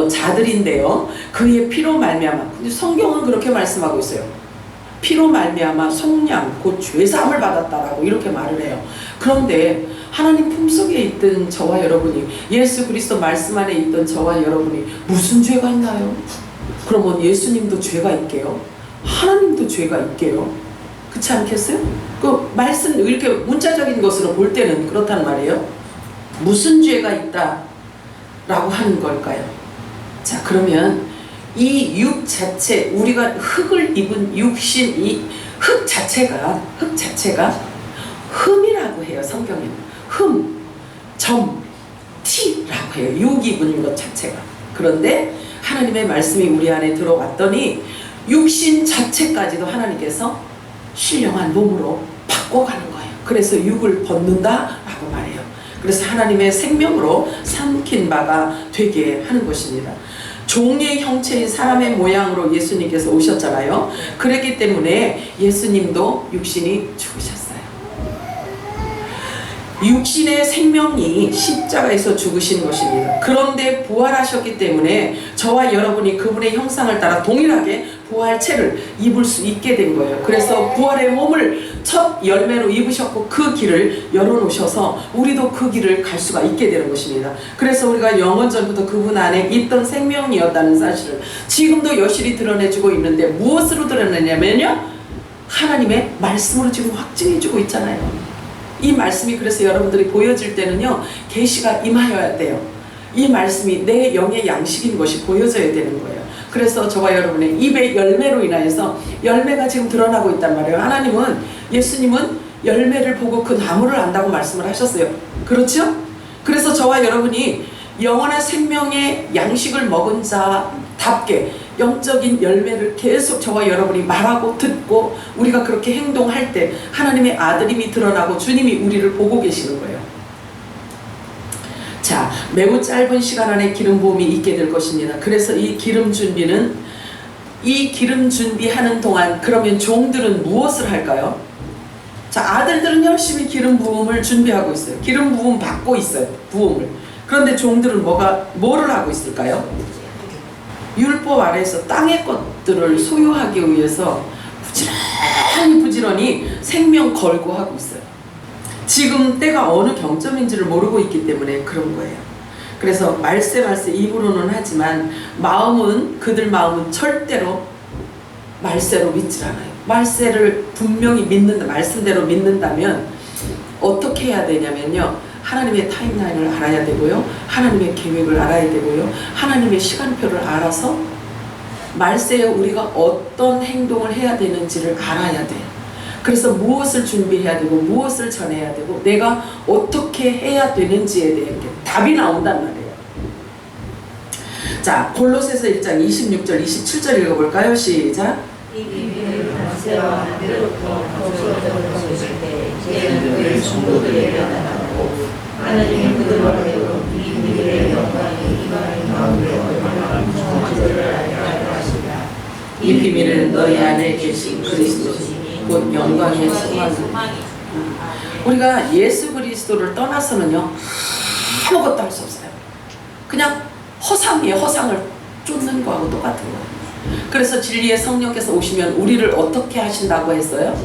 자들인데요. 그의 피로 말미암아, 근데 성경은 그렇게 말씀하고 있어요. 피로 말미암아 속량 곧 죄사함을 받았다라고 이렇게 말을 해요. 그런데 하나님 품속에 있던 저와 여러분이, 예수 그리스도 말씀 안에 있던 저와 여러분이 무슨 죄가 있나요? 그러면 예수님도 죄가 있게요? 하나님도 죄가 있게요? 그렇지 않겠어요? 그 말씀 이렇게 문자적인 것으로 볼 때는 그렇단 말이에요. 무슨 죄가 있다라고 하는 걸까요? 자, 그러면 이 육 자체, 우리가 흙을 입은 육신, 이 흙 자체가 흠이라고 해요. 성경에는 흠, 점, 티라고 해요. 육 입은 것 자체가. 그런데 하나님의 말씀이 우리 안에 들어왔더니 육신 자체까지도 하나님께서 신령한 몸으로 바꿔가는 거예요. 그래서 육을 벗는다라고 말해요. 그래서 하나님의 생명으로 삼킨 바가 되게 하는 것입니다. 종의 형체인 사람의 모양으로 예수님께서 오셨잖아요. 그렇기 때문에 예수님도 육신이 죽으셨어요. 육신의 생명이 십자가에서 죽으신 것입니다. 그런데 부활하셨기 때문에 저와 여러분이 그분의 형상을 따라 동일하게 부활체를 입을 수 있게 된 거예요. 그래서 부활의 몸을 첫 열매로 입으셨고 그 길을 열어놓으셔서 우리도 그 길을 갈 수가 있게 되는 것입니다. 그래서 우리가 영원전부터 그분 안에 있던 생명이었다는 사실을 지금도 여실히 드러내주고 있는데 무엇으로 드러내냐면요, 하나님의 말씀으로 지금 확증해주고 있잖아요. 이 말씀이 그래서 여러분들이 보여질 때는요, 계시가 임하여야 돼요. 이 말씀이 내 영의 양식인 것이 보여져야 되는 거예요. 그래서 저와 여러분의 입의 열매로 인하여서 열매가 지금 드러나고 있단 말이에요. 하나님은, 예수님은 열매를 보고 그 나무를 안다고 말씀을 하셨어요. 그렇죠? 그래서 저와 여러분이 영원한 생명의 양식을 먹은 자답게 영적인 열매를 계속 저와 여러분이 말하고 듣고 우리가 그렇게 행동할 때 하나님의 아들임이 드러나고 주님이 우리를 보고 계시는 거예요. 자, 매우 짧은 시간 안에 기름 부음이 있게 될 것입니다. 그래서 이 기름 준비하는 동안 그러면 종들은 무엇을 할까요? 자, 아들들은 열심히 기름 부음을 준비하고 있어요. 기름 부음 받고 있어요. 부음을. 그런데 종들은 뭐를 하고 있을까요? 율법 아래에서 땅의 것들을 소유하기 위해서 부지런히 생명 걸고 하고 있어요. 지금 때가 어느 경점인지를 모르고 있기 때문에 그런 거예요. 그래서 말세 입으로는 하지만 그들 마음은 절대로 말세로 믿질 않아요. 말세를 분명히 말씀대로 믿는다면 어떻게 해야 되냐면요, 하나님의 타임라인을 알아야 되고요, 하나님의 계획을 알아야 되고요, 하나님의 시간표를 알아서 말세에 우리가 어떤 행동을 해야 되는지를 알아야 돼요. 그래서 무엇을 준비해야 되고 무엇을 전해야 되고 내가 어떻게 해야 되는지에 대한 게 답이 나온단 말이에요. 자, 골로새서 1장 26절 27절 읽어볼까요? 시작. 이 비밀을 단세와 하늘로부터 거두어져 오실 때 이제는 그의 성도들에게 나타나고 하나님의 그들과 배운 이 비밀의 영광이 이 비밀은 너희 안에 계신 그리스도시니 곧 영광의 소망이다. 우리가 예수 그리스도를 떠나서는요 아무것도 할 수 없어요. 그냥 허상이에요. 허상을 쫓는 거하고 똑같은 거예요. 그래서 진리의 성령께서 오시면 우리를 어떻게 하신다고 했어요?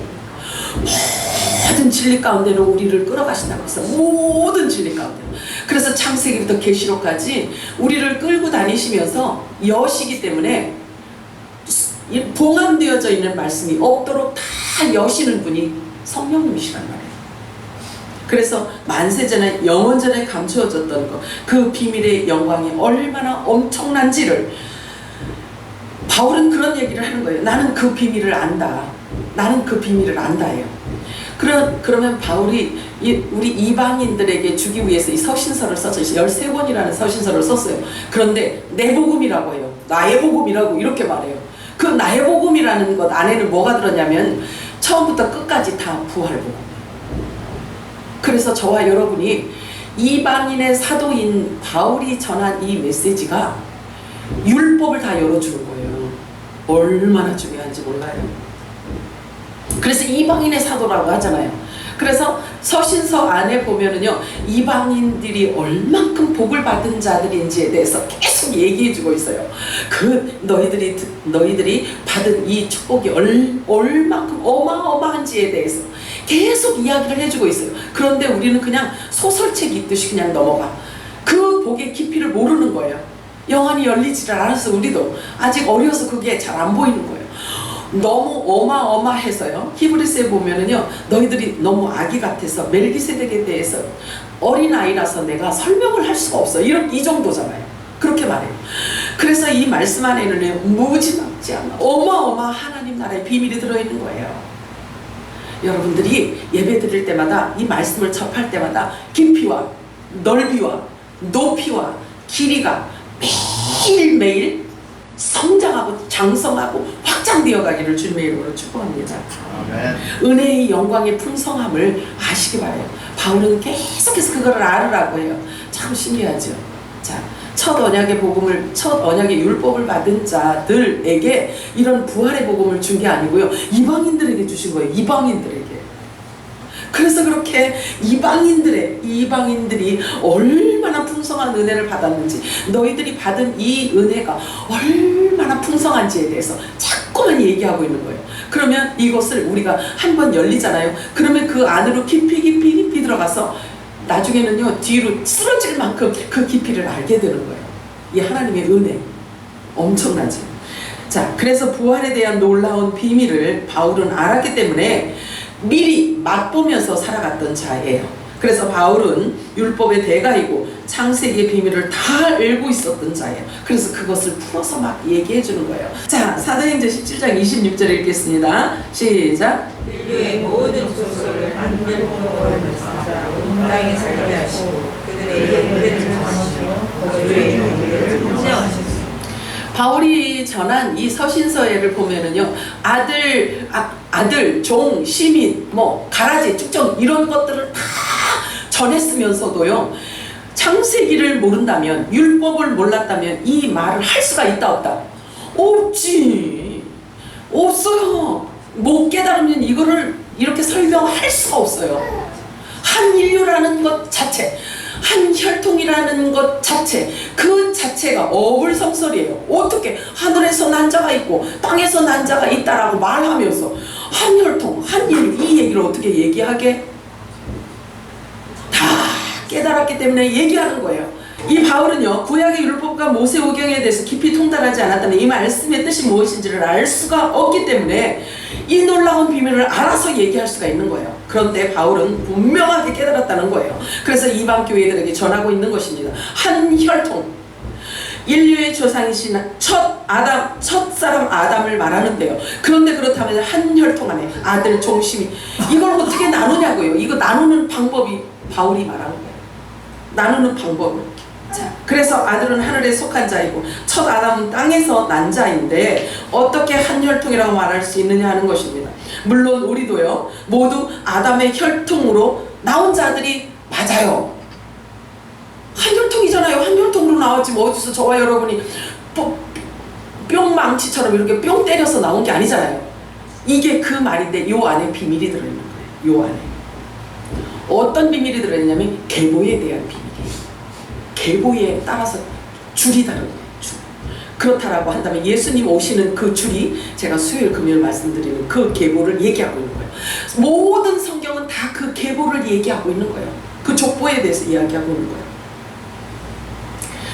모든 진리 가운데로 우리를 끌어가신다고 했어요. 모든 진리 가운데. 그래서 창세기부터 계시록까지 우리를 끌고 다니시면서 여시기 때문에 봉함되어져 있는 말씀이 없도록 다 여시는 분이 성령님이시란 말이에요. 그래서 만세전에 영원전에 감추어졌던 것, 그 비밀의 영광이 얼마나 엄청난지를 바울은 그런 얘기를 하는 거예요. 나는 그 비밀을 안다. 나는 그 비밀을 안다예요. 그러면 바울이 우리 이방인들에게 주기 위해서 이 서신서를 썼어요. 13권이라는 서신서를 썼어요. 그런데 내 복음이라고 해요. 나의 복음이라고 이렇게 말해요. 그 나의 복음이라는 것 안에는 뭐가 들었냐면 처음부터 끝까지 다 부활 복음. 그래서 저와 여러분이 이방인의 사도인 바울이 전한 이 메시지가 율법을 다 열어주는 거예요. 얼마나 중요한지 몰라요. 그래서 이방인의 사도라고 하잖아요. 그래서 서신서 안에 보면은요 이방인들이 얼만큼 복을 받은 자들인지에 대해서 계속 얘기해주고 있어요. 그 너희들이 받은 이 축복이 얼만큼 어마어마한지에 대해서 계속 이야기를 해주고 있어요. 그런데 우리는 그냥 소설책 읽듯이 그냥 넘어가. 그 복의 깊이를 모르는 거예요. 영안이 열리지를 않아서 우리도 아직 어려서 그게 잘 안 보이는 거예요. 너무 어마어마해서요. 히브리서에 보면은요 너희들이 너무 아기 같아서 멜기세덱에 대해서 어린아이라서 내가 설명을 할 수가 없어. 이 정도잖아요. 그렇게 말해요. 그래서 이 말씀 안에는 무지막지 않은 어마어마한 하나님 나라의 비밀이 들어있는 거예요. 여러분들이 예배 드릴 때마다 이 말씀을 접할 때마다 깊이와 넓이와 높이와 길이가 매일매일 성장하고 장성하고 확장되어 가기를 주님의 이름으로 축복합니다. 아멘. 은혜의 영광의 풍성함을 아시기 바라요. 바울은 계속해서 그거를 알으라고 해요. 참 신기하죠. 자, 첫 언약의 율법을 받은 자들에게 이런 부활의 복음을 준 게 아니고요. 이방인들에게 주신 거예요. 이방인들에게. 그래서 그렇게 이방인들이 얼마나 풍성한 은혜를 받았는지, 너희들이 받은 이 은혜가 얼마나 풍성한지에 대해서 자꾸만 얘기하고 있는 거예요. 그러면 이것을 우리가 한번 열리잖아요. 그러면 그 안으로 깊이 들어가서 나중에는요 뒤로 쓰러질 만큼 그 깊이를 알게 되는 거예요. 이 하나님의 은혜 엄청나죠. 자, 그래서 부활에 대한 놀라운 비밀을 바울은 알았기 때문에 미리 맛보면서 살아갔던 자예요. 그래서 바울은 율법의 대가이고 창세기의 비밀을 다 알고 있었던 자예요. 그래서 그것을 풀어서 막 얘기해 주는 거예요. 자, 사도행전 17장 26절 읽겠습니다. 시작. 인류의 모든 족속을 한 율법으로 온 땅에 살게 하시고 그들에게 은혜를 주시고 그들의 이름을 인정하셨습니다. 바울이 전한 이 서신서에를 보면은요, 아들, 종, 시민, 가라지, 축전 이런 것들을 다 전했으면서도요, 창세기를 모른다면, 율법을 몰랐다면 이 말을 할 수가 있다 없다? 없지. 없어요. 못 깨달으면 이거를 이렇게 설명할 수가 없어요. 한 인류라는 것 자체, 한 혈통이라는 것 자체, 그 자체가 어불성설이에요. 어떻게 하늘에서 난 자가 있고 땅에서 난 자가 있다라고 말하면서 한 혈통, 한 인류, 이 얘기를 어떻게 얘기하게? 다 깨달았기 때문에 얘기하는 거예요. 이 바울은요, 구약의 율법과 모세오경에 대해서 깊이 통달하지 않았다는 이 말씀의 뜻이 무엇인지를 알 수가 없기 때문에 이 놀라운 비밀을 알아서 얘기할 수가 있는 거예요. 그런데 바울은 분명하게 깨달았다는 거예요. 그래서 이방 교회들에게 전하고 있는 것입니다. 한 혈통, 인류의 조상이신 첫 사람 아담을 말하는데요. 그런데 그렇다면 한 혈통 안에 아들, 종심이 이걸 어떻게 나누냐고요. 이거 나누는 방법이 바울이 말하는 거예요. 나누는 방법을. 자, 그래서 아들은 하늘에 속한 자이고 첫 아담은 땅에서 난 자인데 어떻게 한 혈통이라고 말할 수 있느냐 하는 것입니다. 물론 우리도요, 모두 아담의 혈통으로 나온 자들이 맞아요. 한 혈통이잖아요. 한 혈통으로 나왔지 어디서 저와 여러분이 뿅망치처럼 이렇게 뿅 때려서 나온 게 아니잖아요. 이게 그 말인데 요 안에 비밀이 들어있는 거예요. 요 안에 어떤 비밀이 들어있냐면 계보에 대한 비밀이에요. 계보에 따라서 줄이 다른 거예요. 줄. 그렇다라고 한다면 예수님 오시는 그 줄이 제가 수요일 금요일 말씀드리는 그 계보를 얘기하고 있는 거예요. 모든 성경은 다 그 계보를 얘기하고 있는 거예요. 그 족보에 대해서 이야기하고 있는 거예요.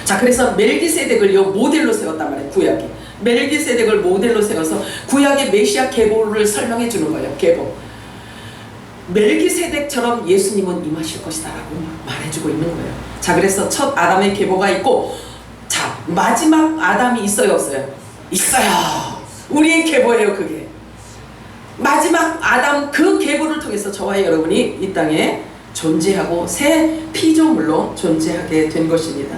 자, 그래서 멜기세덱을 요 모델로 세웠단 말이에요. 구약이 멜기세덱을 모델로 세워서 구약의 메시아 계보를 설명해 주는 거예요. 계보. 멜기세덱처럼 예수님은 임하실 것이다 라고 말해주고 있는 거예요. 자, 그래서 첫 아담의 계보가 있고, 자, 마지막 아담이 있어요, 없어요? 있어요. 우리의 계보예요. 그게 마지막 아담, 그 계보를 통해서 저와 여러분이 이 땅에 존재하고 새 피조물로 존재하게 된 것입니다.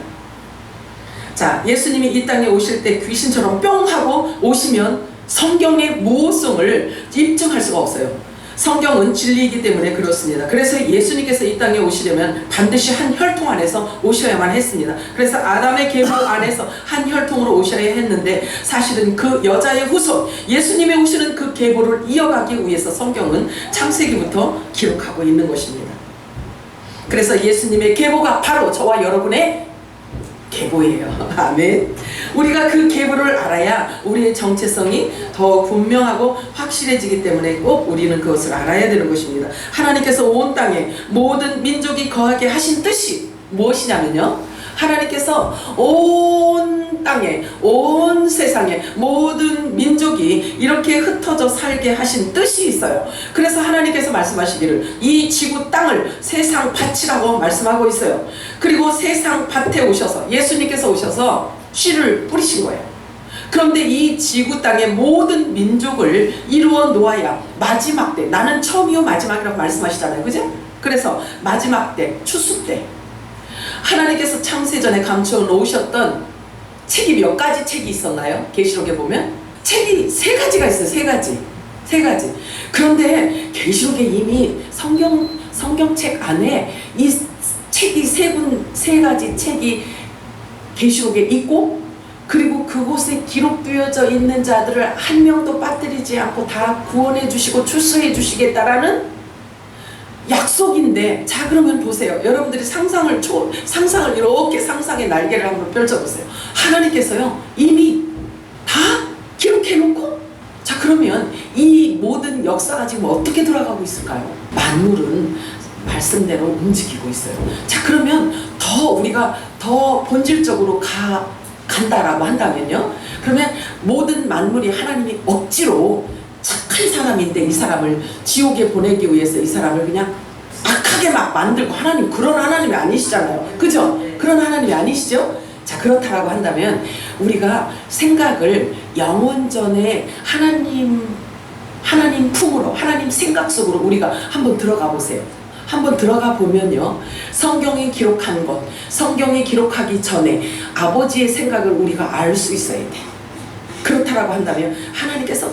자, 예수님이 이 땅에 오실 때 귀신처럼 뿅 하고 오시면 성경의 무호성을 입증할 수가 없어요. 성경은 진리이기 때문에 그렇습니다. 그래서 예수님께서 이 땅에 오시려면 반드시 한 혈통 안에서 오셔야만 했습니다. 그래서 아담의 계보 안에서 한 혈통으로 오셔야 했는데, 사실은 그 여자의 후손 예수님이 오시는 그 계보를 이어가기 위해서 성경은 창세기부터 기록하고 있는 것입니다. 그래서 예수님의 계보가 바로 저와 여러분의 계보예요. 아멘. 우리가 그 계보를 알아야 우리의 정체성이 더 분명하고 확실해지기 때문에 꼭 우리는 그것을 알아야 되는 것입니다. 하나님께서 온 땅에 모든 민족이 거하게 하신 뜻이 무엇이냐면요, 하나님께서 온 땅에 온 세상에 모든 민족이 이렇게 흩어져 살게 하신 뜻이 있어요. 그래서 하나님께서 말씀하시기를 이 지구 땅을 세상 밭이라고 말씀하고 있어요. 그리고 세상 밭에 오셔서 예수님께서 오셔서 씨를 뿌리신 거예요. 그런데 이 지구 땅의 모든 민족을 이루어 놓아야 마지막 때, 나는 처음이요 마지막이라고 말씀하시잖아요. 그죠? 그래서 마지막 때, 추수 때 하나님께서 창세전에 감추어 놓으셨던 책이 몇 가지 책이 있었나요? 계시록에 보면 책이 세 가지가 있어요. 세 가지. 그런데 계시록에 이미 성경책 안에 이 책이 세 가지 책이 계시록에 있고, 그리고 그곳에 기록되어져 있는 자들을 한 명도 빠뜨리지 않고 다 구원해 주시고 출소해 주시겠다라는 약속인데, 자, 그러면 보세요. 여러분들이 상상을 이렇게 상상의 날개를 한번 펼쳐보세요. 하나님께서요 이미 다 기록해 놓고, 자, 그러면 이 모든 역사가 지금 어떻게 돌아가고 있을까요? 만물은 말씀대로 움직이고 있어요. 자, 그러면 우리가 더 본질적으로 간다라고 한다면요, 그러면 모든 만물이 하나님이 억지로 착한 사람인데 이 사람을 지옥에 보내기 위해서 이 사람을 그냥 악하게 막 만들고, 하나님 그런 하나님이 아니시잖아요. 그죠? 그런 하나님이 아니시죠? 자, 그렇다라고 한다면 우리가 생각을 영원전에 하나님 품으로, 하나님 생각 속으로 우리가 한번 들어가 보세요. 한번 들어가 보면요, 성경이 기록한 것, 성경이 기록하기 전에 아버지의 생각을 우리가 알 수 있어야 돼. 그렇다라고 한다면 하나님께서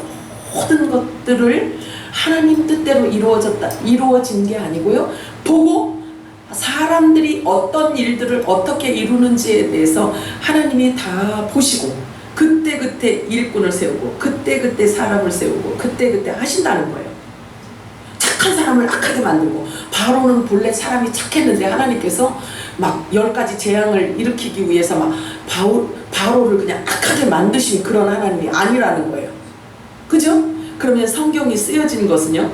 모든 것들을 하나님 뜻대로 이루어진 게 아니고요, 보고 사람들이 어떤 일들을 어떻게 이루는지에 대해서 하나님이 다 보시고 그때그때 일꾼을 세우고 그때그때 사람을 세우고 그때그때 하신다는 거예요. 착한 사람을 악하게 만들고, 바로는 본래 사람이 착했는데 하나님께서 막 10가지 재앙을 일으키기 위해서 막 바로를 그냥 악하게 만드신 그런 하나님이 아니라는 거예요. 그죠? 그러면 성경이 쓰여진 것은요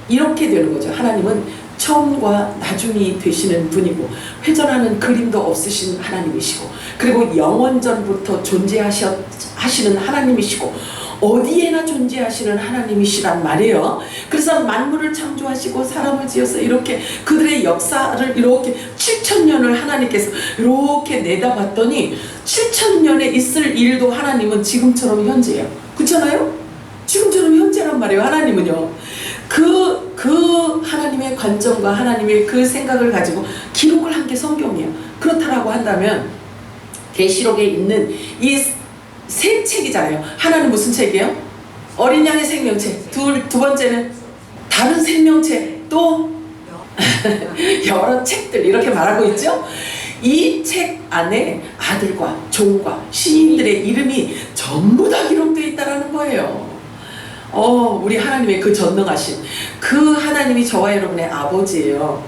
이렇게 되는 거죠. 하나님은 처음과 나중이 되시는 분이고, 회전하는 그림도 없으신 하나님이시고, 그리고 영원전부터 존재하시는 하나님이시고, 어디에나 존재하시는 하나님이시란 말이에요. 그래서 만물을 창조하시고 사람을 지어서 이렇게 그들의 역사를 이렇게 7000년을 하나님께서 이렇게 내다봤더니 7000년에 있을 일도 하나님은 지금처럼 현재예요. 그렇잖아요? 지금처럼 현재란 말이에요. 하나님은요 그 하나님의 관점과 하나님의 그 생각을 가지고 기록을 한 게 성경이에요. 그렇다라고 한다면 계시록에 있는 이 세 책이잖아요. 하나는 무슨 책이에요? 어린 양의 생명책. 두 번째는 다른 생명책, 또 여러 책들, 이렇게 말하고 있죠. 이 책 안에 아들과 종과 시인들의 이름이 전부 다 기록되어 있다라는 거예요. 우리 하나님의 그 전능하신 그 하나님이 저와 여러분의 아버지예요.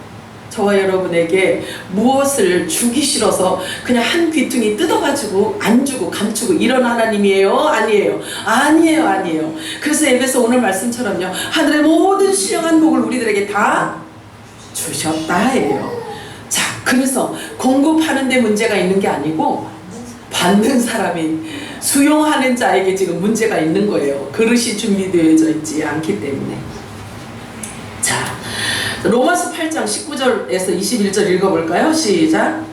저와 여러분에게 무엇을 주기 싫어서 그냥 한 귀퉁이 뜯어가지고 안 주고 감추고 이런 하나님이에요? 아니에요. 아니에요. 아니에요. 그래서 에베소 오늘 말씀처럼요, 하늘의 모든 신령한 복을 우리들에게 다 주셨다 해요. 자, 그래서 공급하는 데 문제가 있는 게 아니고 받는 사람이, 수용하는 자에게 지금 문제가 있는 거예요. 그릇이 준비되어져 있지 않기 때문에. 자, 로마서 8장 19절에서 21절 읽어볼까요? 시작.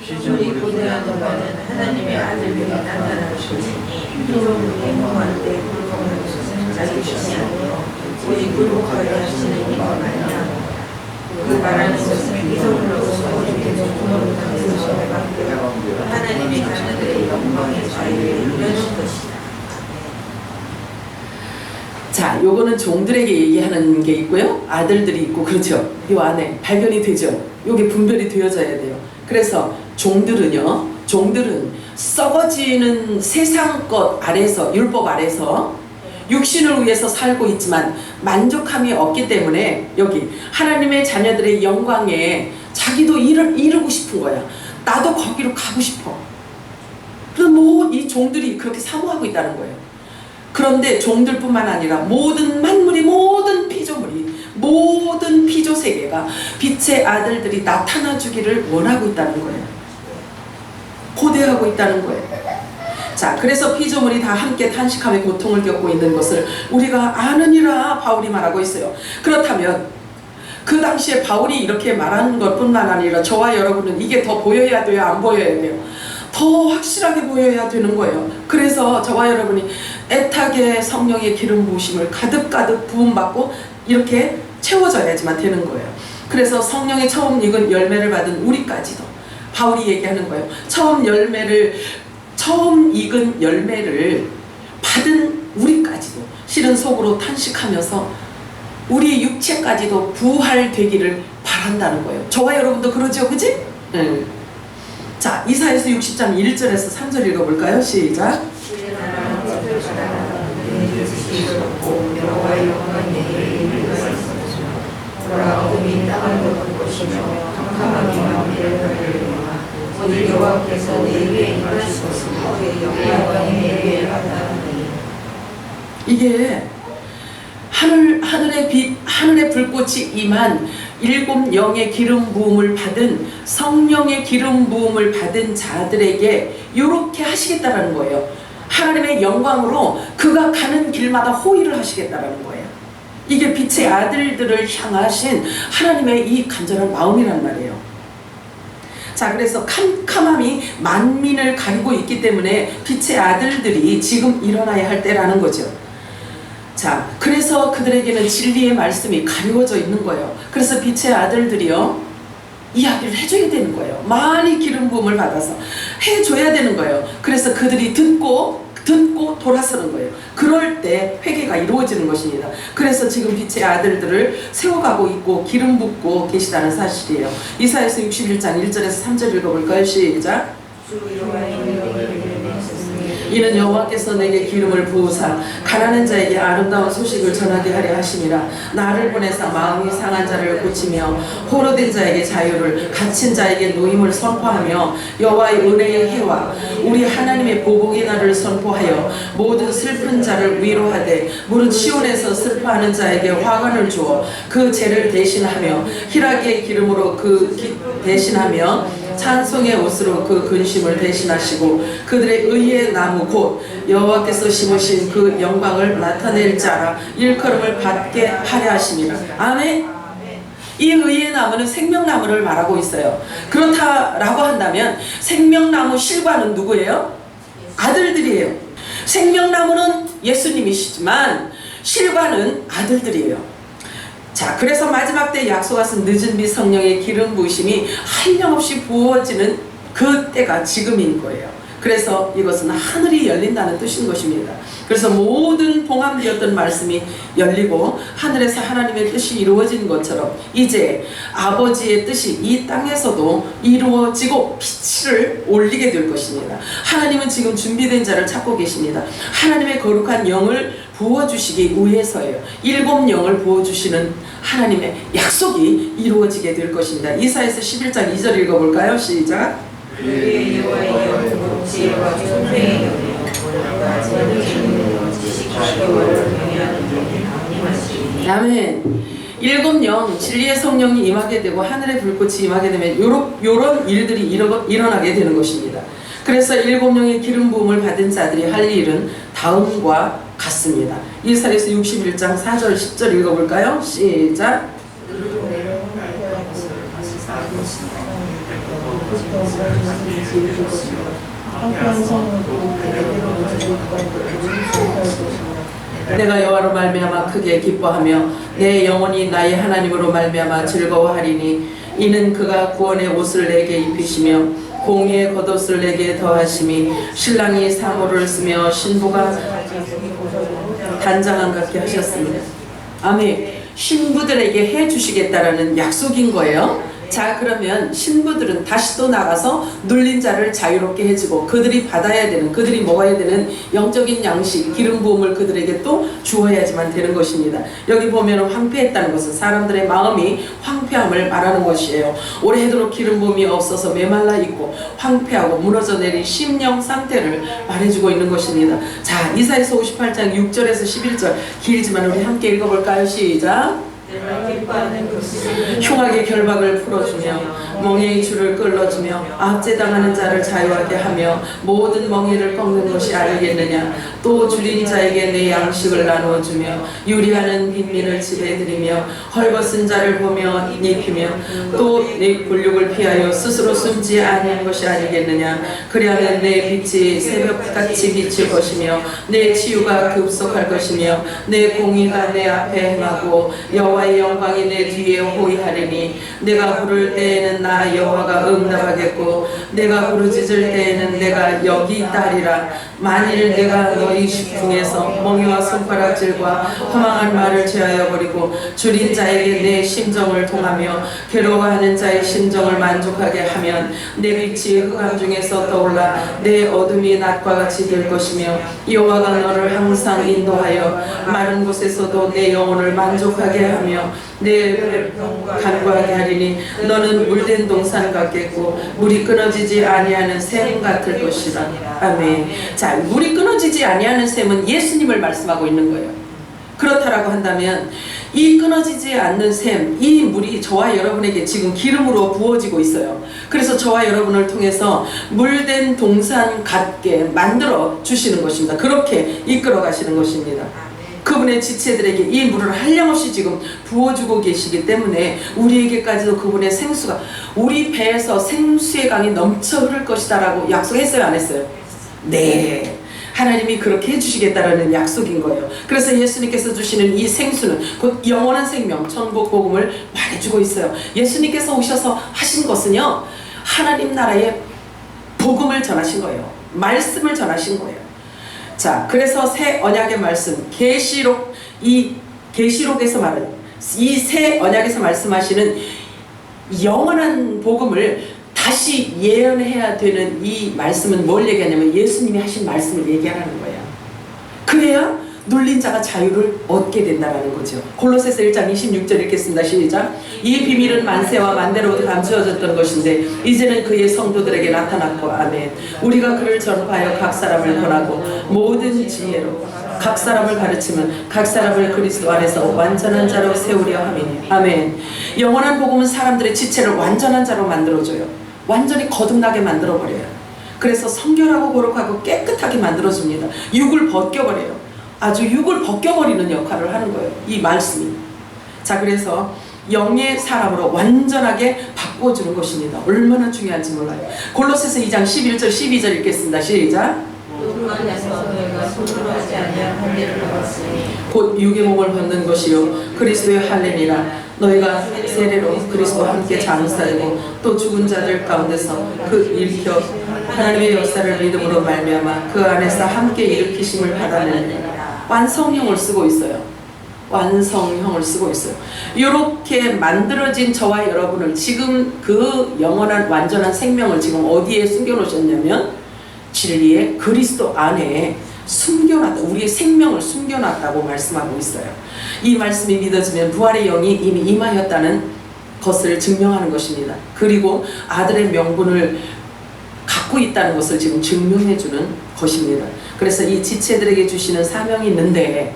우리 고대하는 바는 하나님의 아들들이 나타나시니 이로 행동할 때 굴복하는 것은 자기 것이 아니요 오직 굴복하게 하시는 이가 말이야. 그 말하는 것은 믿음으로써 우리에게 구원을 통해서 받고 하나님의 자녀들의 영광의 자유를 이루는 것이다. 자, 요거는 종들에게 얘기하는 게 있고요, 아들들이 있고, 그렇죠. 요 안에 발견이 되죠. 요게 분별이 되어져야 돼요. 그래서 종들은 썩어지는 세상 것 아래서, 율법 아래서 육신을 위해서 살고 있지만 만족함이 없기 때문에 여기 하나님의 자녀들의 영광에 자기도 이루고 싶은 거야. 나도 거기로 가고 싶어. 그럼 이 종들이 그렇게 사모하고 있다는 거예요. 그런데 종들뿐만 아니라 모든 만물이, 모든 피조물이, 모든 피조세계가 빛의 아들들이 나타나 주기를 원하고 있다는 거예요. 고대하고 있다는 거예요. 자, 그래서 피조물이 다 함께 탄식함의 고통을 겪고 있는 것을 우리가 아느니라 바울이 말하고 있어요. 그렇다면 그 당시에 바울이 이렇게 말하는 것뿐만 아니라 저와 여러분은 이게 더 보여야 돼요? 안 보여야 돼요? 더 확실하게 보여야 되는 거예요. 그래서 저와 여러분이 애타게 성령의 기름 부으심을 가득가득 부음받고 이렇게 채워져야지만 되는 거예요. 그래서 성령의 처음 익은 열매를 받은 우리까지도 바울이 얘기하는 거예요. 처음 익은 열매를 받은 우리까지도 실은 속으로 탄식하면서 우리 육체까지도 부활되기를 바란다는 거예요. 저와 여러분도 그러죠, 그지? 자, 이사야서 60장 1절에서 3절 읽어볼까요? 시작. 어둠이 땅을 덮을 것이며 캄캄함이 만민을 가리리라. 오늘 여호와께서 내 위에 임하시고 그의 영광이 내 위에 나타나니. 이게 하늘의 빛, 하늘의 불꽃이 임한 7 영의 기름 부음을 받은, 성령의 기름 부음을 받은 자들에게 이렇게 하시겠다라는 거예요. 하나님의 영광으로 그가 가는 길마다 호의를 하시겠다라는 거예요. 이게 빛의 아들들을 향하신 하나님의 이 간절한 마음이란 말이에요. 자, 그래서 캄캄함이 만민을 가리고 있기 때문에 빛의 아들들이 지금 일어나야 할 때라는 거죠. 자, 그래서 그들에게는 진리의 말씀이 가려져 있는 거예요. 그래서 빛의 아들들이요, 이야기를 해줘야 되는 거예요. 많이 기름 부음을 받아서 해줘야 되는 거예요. 그래서 그들이 듣고 돌아서는 거예요. 그럴 때 회개가 이루어지는 것입니다. 그래서 지금 빛의 아들들을 세워가고 있고 기름 붓고 계시다는 사실이에요. 이사야서 61장 1절에서 3절 읽어볼까요? 시작. 이는 여호와께서 내게 기름을 부으사 가난한 자에게 아름다운 소식을 전하게 하려 하심이라. 나를 보내사 마음이 상한 자를 고치며 포로된 자에게 자유를, 갇힌 자에게 노임을 선포하며 여호와의 은혜의 해와 우리 하나님의 보복의 날을 선포하여 모든 슬픈 자를 위로하되 무릇 시온에서 슬퍼하는 자에게 화관을 주어 그 죄를 대신하며 희락의 기름으로 대신하며 찬송의 옷으로 그 근심을 대신하시고 그들의 의의 나무 곧 여호와께서 심으신 그 영광을 나타낼 자라 일컬음을 받게 하려 하심이라. 아멘. 이 의의 나무는 생명나무를 말하고 있어요. 그렇다라고 한다면 생명나무 실과는 누구예요? 아들들이에요. 생명나무는 예수님이시지만 실과는 아들들이에요. 자, 그래서 마지막 때 약속하신 늦은 빛 성령의 기름 부으심이 한량없이 부어지는 그 때가 지금인 거예요. 그래서 이것은 하늘이 열린다는 뜻인 것입니다. 그래서 모든 봉함되었던 말씀이 열리고 하늘에서 하나님의 뜻이 이루어진 것처럼 이제 아버지의 뜻이 이 땅에서도 이루어지고 빛을 올리게 될 것입니다. 하나님은 지금 준비된 자를 찾고 계십니다. 하나님의 거룩한 영을 부어주시기 위해서예요. 7 영을 부어주시는 하나님의 약속이 이루어지게 될 것입니다. 이사야서 11장 2절 읽어볼까요? 시작. 그의 여호와의 영으로 지혜와 총명의 영이요 오늘과 지혜를 주는 지식과 교훈을 명예하는 영이 강림하시리니. 아멘. 7 영 진리의 성령이 임하게 되고 하늘의 불꽃이 임하게 되면 요런 일들이 일어나게 되는 것입니다. 그래서 7 영의 기름 부음을 받은 자들이 할 일은 다음과 같습니다. 이사야서 61장 4절 10절 읽어볼까요? 시작. 내가 여호와로 말미암아 크게 기뻐하며 내 영혼이 나의 하나님으로 말미암아 즐거워하리니 이는 그가 구원의 옷을 내게 입히시며 공의의 겉옷을 내게 더하심이 신랑이 사모를 쓰며 신부가 단장한 같게 하셨습니다. 아멘. 신부들에게 해주시겠다라는 약속인 거예요. 자, 그러면 신부들은 다시 또 나가서 눌린 자를 자유롭게 해주고 그들이 받아야 되는, 그들이 먹어야 되는 영적인 양식, 기름 부음을 그들에게 또 주어야지만 되는 것입니다. 여기 보면 황폐했다는 것은 사람들의 마음이 황폐함을 말하는 것이에요. 오래도록 기름 부음이 없어서 메말라 있고 황폐하고 무너져 내린 심령 상태를 말해주고 있는 것입니다. 자, 이사야서 58장 6절에서 11절 길지만 우리 함께 읽어볼까요? 시작. 흉악의 결박을 풀어주며 멍에의 줄을 끌어주며 압제당하는 자를 자유하게 하며 모든 멍에를 꺾는 것이 아니겠느냐. 또 줄인 자에게 내 양식을 나누어주며 유리하는 빈민을 집에 들이며 헐벗은 자를 보며 입히며 또 내 굴욕을 피하여 스스로 숨지 아니한 것이 아니겠느냐. 그리하면 내 빛이 새벽같이 비칠 것이며 내 치유가 급속할 것이며 내 공의가 내 앞에 행하고 여호와의 영광이 내 뒤에 호위하리니 내가 부를 때에는 나 여호와가 응답하겠고 내가 부르짖을 때에는 내가 여기 있다리라. 만일 내가 너희 중에서 멍에와 손가락질과 허망한 말을 제하여 버리고 줄인 자에게 내 심정을 통하며 괴로워하는 자의 심정을 만족하게 하면 내 빛이 흑암 중에서 떠올라 내 어둠이 낮과 같이 될 것이며 여호와가 너를 항상 인도하여 마른 곳에서도 내 영혼을 만족하게 하며 내 간과하게 하리니 너는 물된 동산 같겠고 물이 끊어지지 아니하는 샘 같을 것이라. 아멘. 자, 물이 끊어지지 아니하는 샘은 예수님을 말씀하고 있는 거예요. 그렇다라고 한다면 이 끊어지지 않는 샘, 이 물이 저와 여러분에게 지금 기름으로 부어지고 있어요. 그래서 저와 여러분을 통해서 물된 동산 같게 만들어 주시는 것입니다. 그렇게 이끌어 가시는 것입니다. 그분의 지체들에게 이 물을 한량없이 지금 부어주고 계시기 때문에 우리에게까지도 그분의 생수가 우리 배에서 생수의 강이 넘쳐 흐를 것이다 라고 약속했어요, 안 했어요? 네, 하나님이 그렇게 해주시겠다라는 약속인 거예요. 그래서 예수님께서 주시는 이 생수는 곧 영원한 생명, 천국 복음을 말해주고 있어요. 예수님께서 오셔서 하신 것은요, 하나님 나라의 복음을 전하신 거예요. 말씀을 전하신 거예요. 자, 그래서 새 언약의 말씀, 계시록, 이 계시록에서 말하는 이 새 언약에서 말씀하시는 영원한 복음을 다시 예언해야 되는 이 말씀은 뭘 얘기하냐면 예수님이 하신 말씀을 얘기하라는 거예요. 그래야 눌린 자가 자유를 얻게 된다는 거죠. 골로새서 1장 26절 읽겠습니다. 시작. 이 비밀은 만세와 만대로 감추어졌던 것인데 이제는 그의 성도들에게 나타났고, 아멘. 우리가 그를 전파하여 각 사람을 권하고 모든 지혜로 각 사람을 가르치면 각 사람을 그리스도 안에서 완전한 자로 세우려 함이니, 아멘. 영원한 복음은 사람들의 지체를 완전한 자로 만들어줘요. 완전히 거듭나게 만들어버려요. 그래서 성결하고 거룩하고 깨끗하게 만들어줍니다. 육을 벗겨버려요. 아주 육을 벗겨버리는 역할을 하는 거예요, 이 말씀이. 자, 그래서 영의 사람으로 완전하게 바꿔주는 것입니다. 얼마나 중요한지 몰라요. 골로새서 2장 11절 12절 읽겠습니다. 시작. 곧 육의 몸을 벗는 것이요 그리스도의 할례니라. 너희가 세례로 그리스도와 함께 장사되고 또 죽은 자들 가운데서 그 일으켜 하나님의 역사를 믿음으로 말미암아 그 안에서 함께 일으키심을 받아내는 완성형을 쓰고 있어요. 완성형을 쓰고 있어요. 이렇게 만들어진 저와 여러분을 지금 그 영원한 완전한 생명을 지금 어디에 숨겨놓으셨냐면 진리의 그리스도 안에 숨겨놨다. 우리의 생명을 숨겨놨다고 말씀하고 있어요. 이 말씀이 믿어지면 부활의 영이 이미 임하였다는 것을 증명하는 것입니다. 그리고 아들의 명분을 갖고 있다는 것을 지금 증명해주는 것입니다. 그래서 이 지체들에게 주시는 사명이 있는데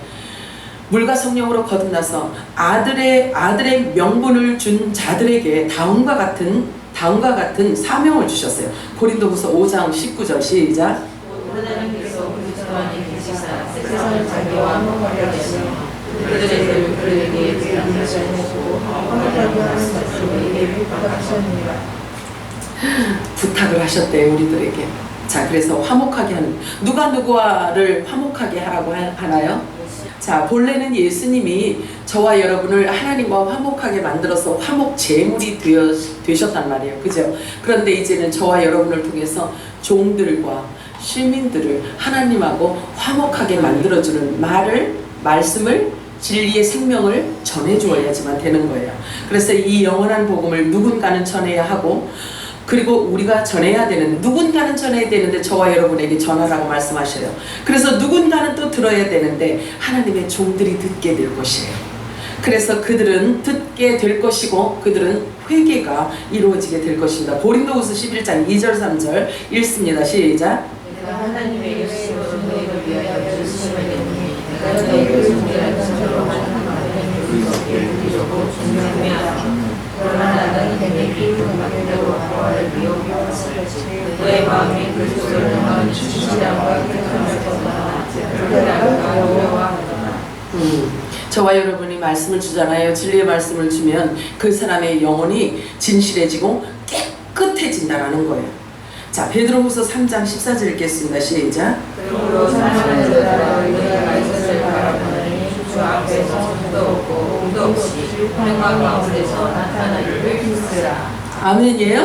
물과 성령으로 거듭나서 아들의 명분을 준 자들에게 다음과 같은 사명을 주셨어요. 고린도후서 5장 19절 시작. 하나님께서 그리스도 안에 계시사 세상을 자기와 화목하게 하시며 그들을 그에게 대항하지 않으시고 화목하게 하신 자들에게 부탁하셨느니라. 부탁을 하셨대요, 우리들에게. 자, 그래서 화목하게 하는, 누가 누구를 화목하게 하라고 하나요? 자, 본래는 예수님이 저와 여러분을 하나님과 화목하게 만들어서 화목 제물이 되셨단 말이에요. 그죠? 그런데 이제는 저와 여러분을 통해서 종들과 시민들을 하나님하고 화목하게 만들어주는 말씀을 진리의 생명을 전해주어야지만 되는 거예요. 그래서 이 영원한 복음을 누군가는 전해야 하고 그리고 우리가 전해야 되는데 누군가는 전해야 되는데 저와 여러분에게 전하라고 말씀하셔요. 그래서 누군가는 또 들어야 되는데 하나님의 종들이 듣게 될 것이에요. 그래서 그들은 듣게 될 것이고 그들은 회개가 이루어지게 될 것입니다. 고린도후서 11장 2절 3절 읽습니다. 시작. 내가 하나님의 열심으로 너희를 위하여 열심을 내니 내가 너희를 존재하는 것처럼 하나님의 그리스도께 부리려고 존경하며 그러나 나는 내게 기쁨을 받는 대로 보아를 미워하지 너의 마음이 그리스도를 향한 진실함과 깨끗함을 떠나 불쾌함과 두려워하거나. 저와 여러분이 말씀을 주잖아요. 진리의 말씀을 주면 그 사람의 영혼이 진실해지고 깨끗해진다라는 거예요. 자, 베드로후서 3장 14절 읽겠습니다. 시작. 그러므로 사랑하는 자들아 너희가 말씀을 바라보니 주 앞에서 수도 없고 공도 없이 평강 가운데서 나타나기를 힘쓰라. 아멘이에요?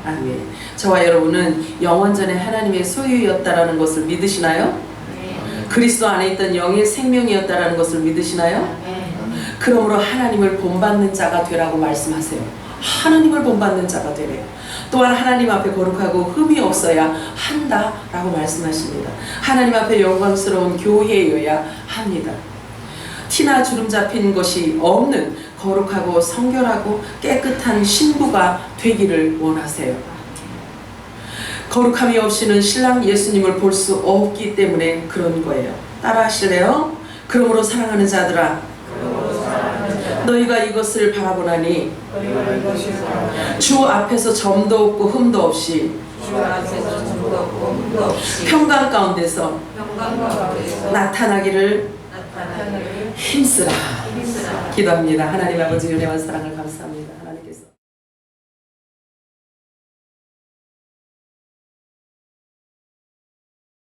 아멘. 저와 여러분은 영원전에 하나님의 소유였다라는 것을 믿으시나요? 그리스도 안에 있던 영의 생명이었다라는 것을 믿으시나요? 그러므로 하나님을 본받는 자가 되라고 말씀하세요. 하나님을 본받는 자가 되래요. 또한 하나님 앞에 거룩하고 흠이 없어야 한다라고 말씀하십니다. 하나님 앞에 영광스러운 교회여야 합니다. 티나 주름 잡힌 것이 없는 거룩하고 성결하고 깨끗한 신부가 되기를 원하세요. 거룩함이 없이는 신랑 예수님을 볼 수 없기 때문에 그런 거예요. 따라 하실래요? 그러므로 사랑하는 자들아 너희가 이것을 바라보나니 주 앞에서 점도 없고 흠도 없이 평강 가운데서 나타나기를 힘쓰라. 기도합니다. 하나님 아버지 은혜와 사랑을 감사합니다.